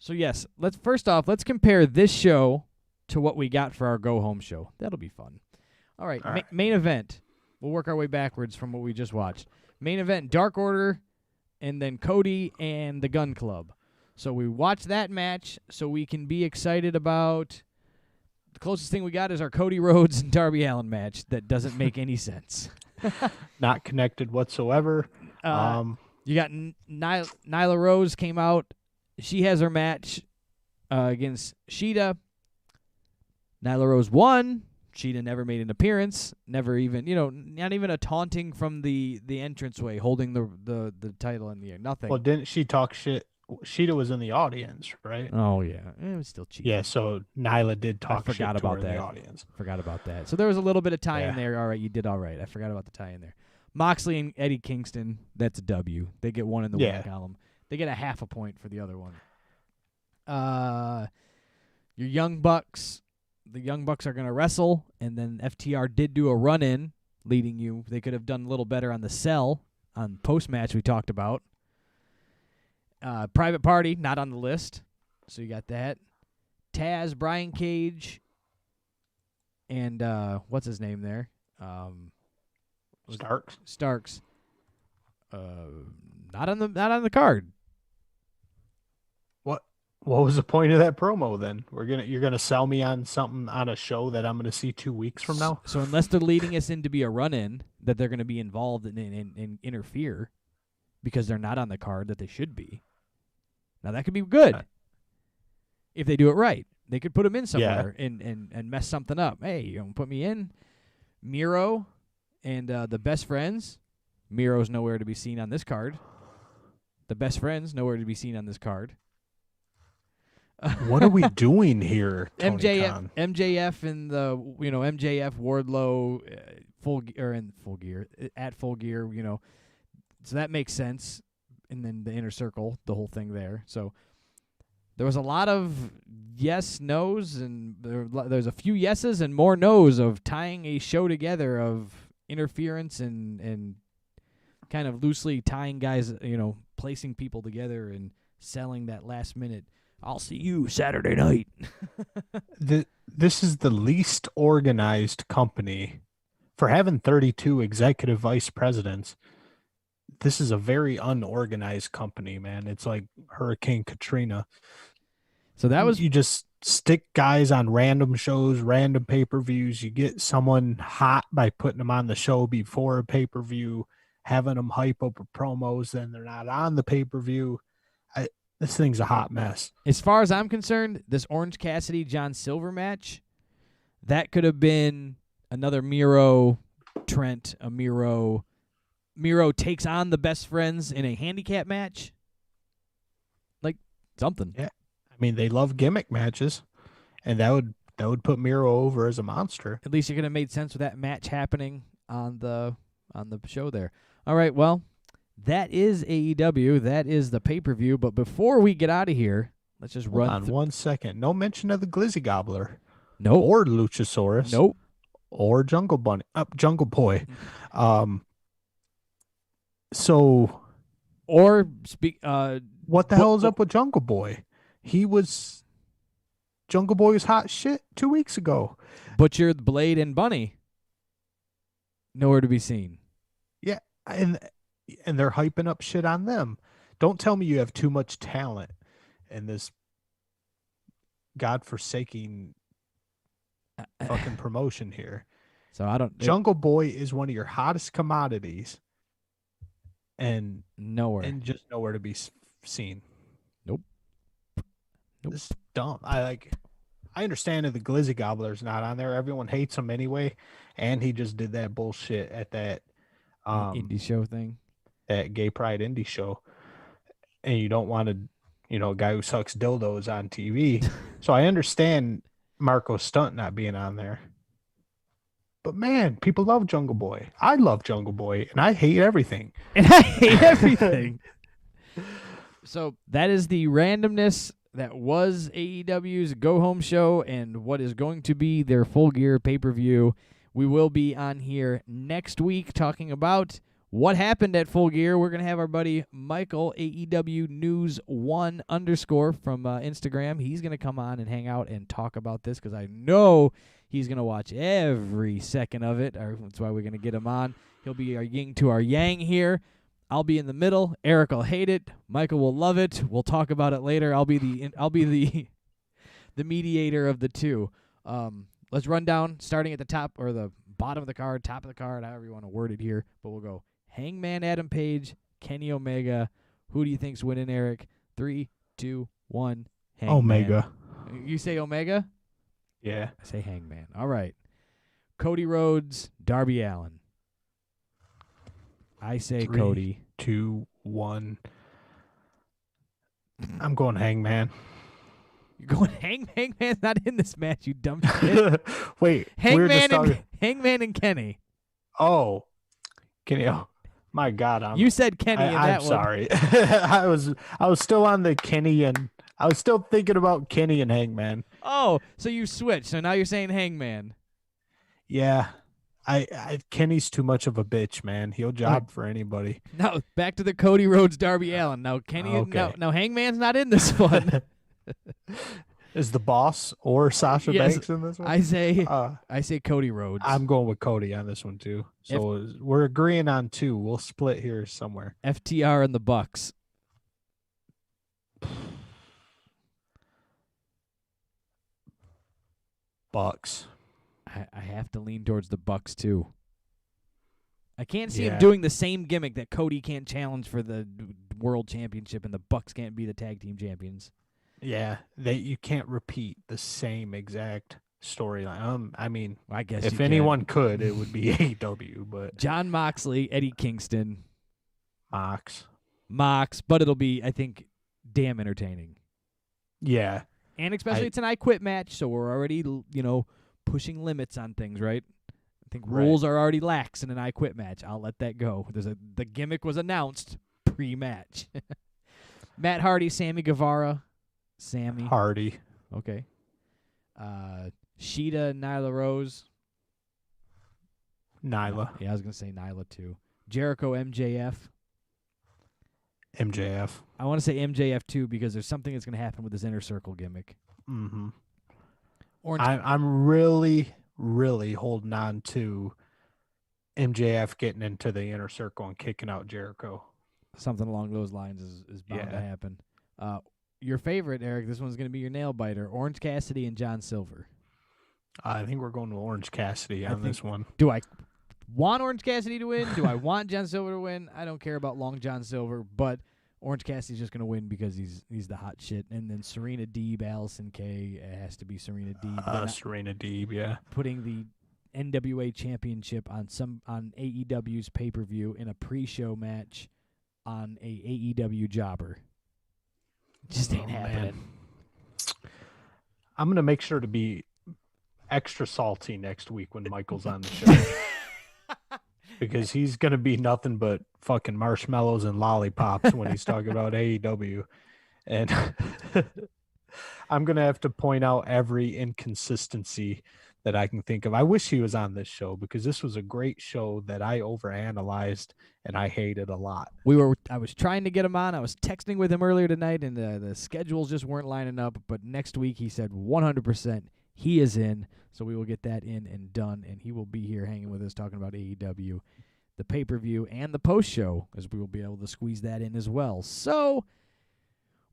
let's compare this show to what we got for our go-home show. That'll be fun. All right, main event. We'll work our way backwards from what we just watched. Main event, Dark Order, and then Cody and the Gun Club. So we watch that match so we can be excited about. The closest thing we got is our Cody Rhodes and Darby Allin match that doesn't make any sense. Not connected whatsoever. You got Nyla Rose came out. She has her match against Sheeta. Nyla Rose won. Sheeta never made an appearance. Never even, not even a taunting from the entranceway, holding the title in the air. Nothing. Well, didn't she talk shit? Sheeta was in the audience, right? Oh, yeah. It was still cheating. Yeah, so Nyla did talk shit to her in the audience. Forgot about that. So there was a little bit of tie-in there. All right, you did all right. I forgot about the tie-in there. Moxley and Eddie Kingston, that's a W. They get one in the win column. They get a half a point for the other one. Your Young Bucks, the Young Bucks are going to wrestle, and then FTR did do a run-in, leading you. They could have done a little better on the sell on post-match we talked about. Private Party, not on the list. So you got that. Taz, Brian Cage, and what's his name there? Starks. Not on the card. What was the point of that promo then? You're gonna sell me on something on a show that I'm gonna see 2 weeks from now? So unless they're leading us in to be a run-in, that they're gonna be involved and interfere because they're not on the card that they should be. Now that could be good if they do it right. They could put them in somewhere and mess something up. Hey, you gonna put me in? Miro and the Best Friends. Miro's nowhere to be seen on this card. The Best Friends nowhere to be seen on this card. What are we doing here, Tony Khan? MJF and the MJF Wardlow at full gear. So that makes sense. And then the Inner Circle, the whole thing there. So there was a lot of yes, no's, and there's a few yeses and more no's of tying a show together of interference and kind of loosely tying guys, placing people together and selling that last minute. I'll see you Saturday night. This is the least organized company for having 32 executive vice presidents. This is a very unorganized company, man. It's like Hurricane Katrina. So that was you just stick guys on random shows, random pay-per-views. You get someone hot by putting them on the show before a pay-per-view, having them hype up promos, then they're not on the pay-per-view. This thing's a hot mess. As far as I'm concerned, this Orange Cassidy John Silver match, that could have been another Miro Trent, a Miro takes on the Best Friends in a handicap match. Like something. Yeah. I mean, they love gimmick matches, and that would put Miro over as a monster. At least it could have made sense with that match happening on the show there. All right, well, that is AEW. That is the pay-per-view. But before we get out of here, let's just run. Hold on 1 second. No mention of the Glizzy Gobbler. Nope. Or Luchasaurus. Nope. Or Jungle Bunny. Jungle Boy. So Or speak. What the hell is up with Jungle Boy? Jungle Boy was hot shit 2 weeks ago. Butcher, Blade, and Bunny. Nowhere to be seen. Yeah, and they're hyping up shit on them. Don't tell me you have too much talent in this godforsaken fucking promotion here. So I don't. Jungle Boy is one of your hottest commodities, and just nowhere to be seen. Nope. This is dumb. I understand that the Glizzy Gobbler's not on there. Everyone hates him anyway, and he just did that bullshit at that indie show thing, that Gay Pride indie show, and you don't want a guy who sucks dildos on TV. So I understand Marco Stunt not being on there. But man, people love Jungle Boy. I love Jungle Boy, and I hate everything. So that is the randomness that was AEW's go-home show and what is going to be their Full Gear pay-per-view. We will be on here next week talking about what happened at Full Gear. We're going to have our buddy Michael, AEW News 1 _ from Instagram. He's going to come on and hang out and talk about this because I know he's going to watch every second of it. That's why we're going to get him on. He'll be our yin to our yang here. I'll be in the middle. Eric will hate it. Michael will love it. We'll talk about it later. I'll be the mediator of the two. Let's run down starting at the top or the bottom of the card, top of the card, however you want to word it here. But we'll go Hangman Adam Page, Kenny Omega. Who do you think's winning, Eric? 3, 2, 1. Hangman. Omega. You say Omega? Yeah. I say Hangman. All right. Cody Rhodes, Darby Allin. I say 3, Cody. 2, 1. I'm going Hangman. You're going Hangman's not in this match, you dumb shit. Wait, Hangman and Kenny. Oh, Kenny. Oh, my God. You said Kenny in that I'm sorry. I was still on the Kenny and I was still thinking about Kenny and Hangman. Oh, so you switched. So now you're saying Hangman. Yeah. Kenny's too much of a bitch, man. He'll job for anybody. Now back to the Cody Rhodes Darby Allin. Now Kenny now Hangman's not in this one. Is the boss or Sasha Banks in this one? I say Cody Rhodes. I'm going with Cody on this one too. So we're agreeing on 2. We'll split here somewhere. FTR and the Bucks. Bucks. I have to lean towards the Bucks too. I can't see him doing the same gimmick that Cody can't challenge for the world championship and the Bucks can't be the tag team champions. Yeah, you can't repeat the same exact storyline. I mean, I guess if anyone could, it would be AEW. But John Moxley, Eddie Kingston, Mox, but it'll be, I think, damn entertaining. Yeah, and especially it's an I Quit match, so we're already pushing limits on things, right? I think rules are already lax in an I Quit match. I'll let that go. The gimmick was announced pre-match. Matt Hardy, Sammy Guevara. Sammy Hardy. Okay. Sheeta, Nyla Rose. Nyla. Yeah, I was going to say Nyla too. Jericho, MJF. MJF. I want to say MJF too because there's something that's going to happen with this Inner Circle gimmick. Mm-hmm. I'm really, really holding on to MJF getting into the Inner Circle and kicking out Jericho. Something along those lines is bound to happen. Your favorite, Eric, this one's going to be your nail biter, Orange Cassidy and John Silver. I think we're going to Orange Cassidy on this one. Do I want Orange Cassidy to win? Do I want John Silver to win? I don't care about Long John Silver, but Orange Cassidy's just going to win because he's the hot shit. And then Serena Deeb, Allison Kay, it has to be Serena Deeb. Serena Deeb, yeah. Putting the NWA Championship on AEW's pay-per-view in a pre-show match on a AEW jobber. Just ain't happening. Man. I'm going to make sure to be extra salty next week when Michael's on the show. Because he's going to be nothing but fucking marshmallows and lollipops when he's talking about AEW. And I'm going to have to point out every inconsistency that I can think of. I wish he was on this show because this was a great show that I overanalyzed and I hated a lot. I was trying to get him on. I was texting with him earlier tonight, and the schedules just weren't lining up. But next week, he said 100% he is in. So we will get that in and done, and he will be here hanging with us talking about AEW, the pay-per-view, and the post-show, as we will be able to squeeze that in as well. So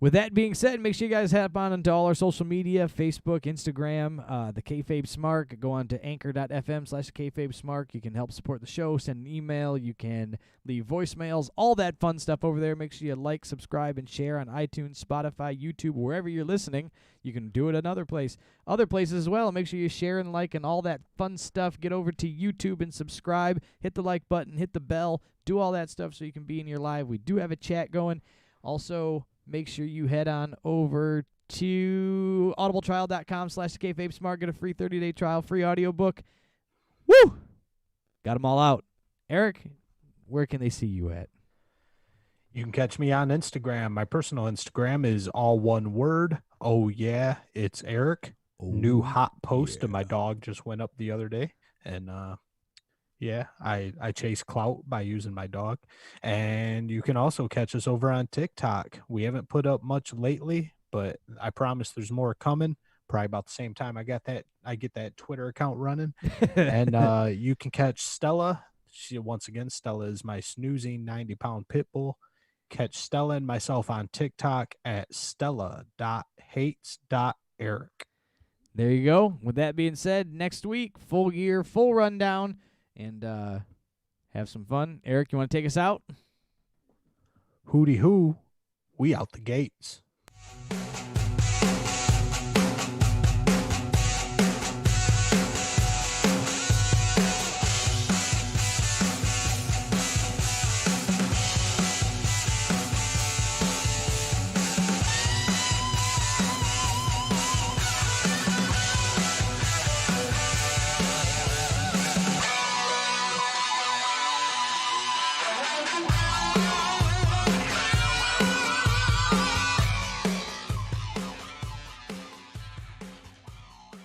with that being said, make sure you guys hop on into all our social media, Facebook, Instagram, the Kayfabe Smark. Go on to anchor.fm/Kayfabe Smark. You can help support the show, send an email. You can leave voicemails, all that fun stuff over there. Make sure you like, subscribe, and share on iTunes, Spotify, YouTube, wherever you're listening. You can do it another place, other places as well. Make sure you share and like and all that fun stuff. Get over to YouTube and subscribe. Hit the like button, hit the bell, do all that stuff so you can be in your live. We do have a chat going. Also, make sure you head on over to audibletrial.com/KayfabeSmart. Get a free 30-day trial, free audiobook. Woo! Got them all out. Eric, where can they see you at? You can catch me on Instagram. My personal Instagram is all one word. Oh, yeah, it's Eric. New hot post of my dog just went up the other day. And, yeah, I chase clout by using my dog. And you can also catch us over on TikTok. We haven't put up much lately, but I promise there's more coming. Probably about the same time I get that Twitter account running. And you can catch Stella. Stella is my snoozing 90-pound pit bull. Catch Stella and myself on TikTok at stella.hates.eric. There you go. With that being said, next week, full gear, full rundown, and have some fun. Eric, you want to take us out? Hooty hoo, we out the gates.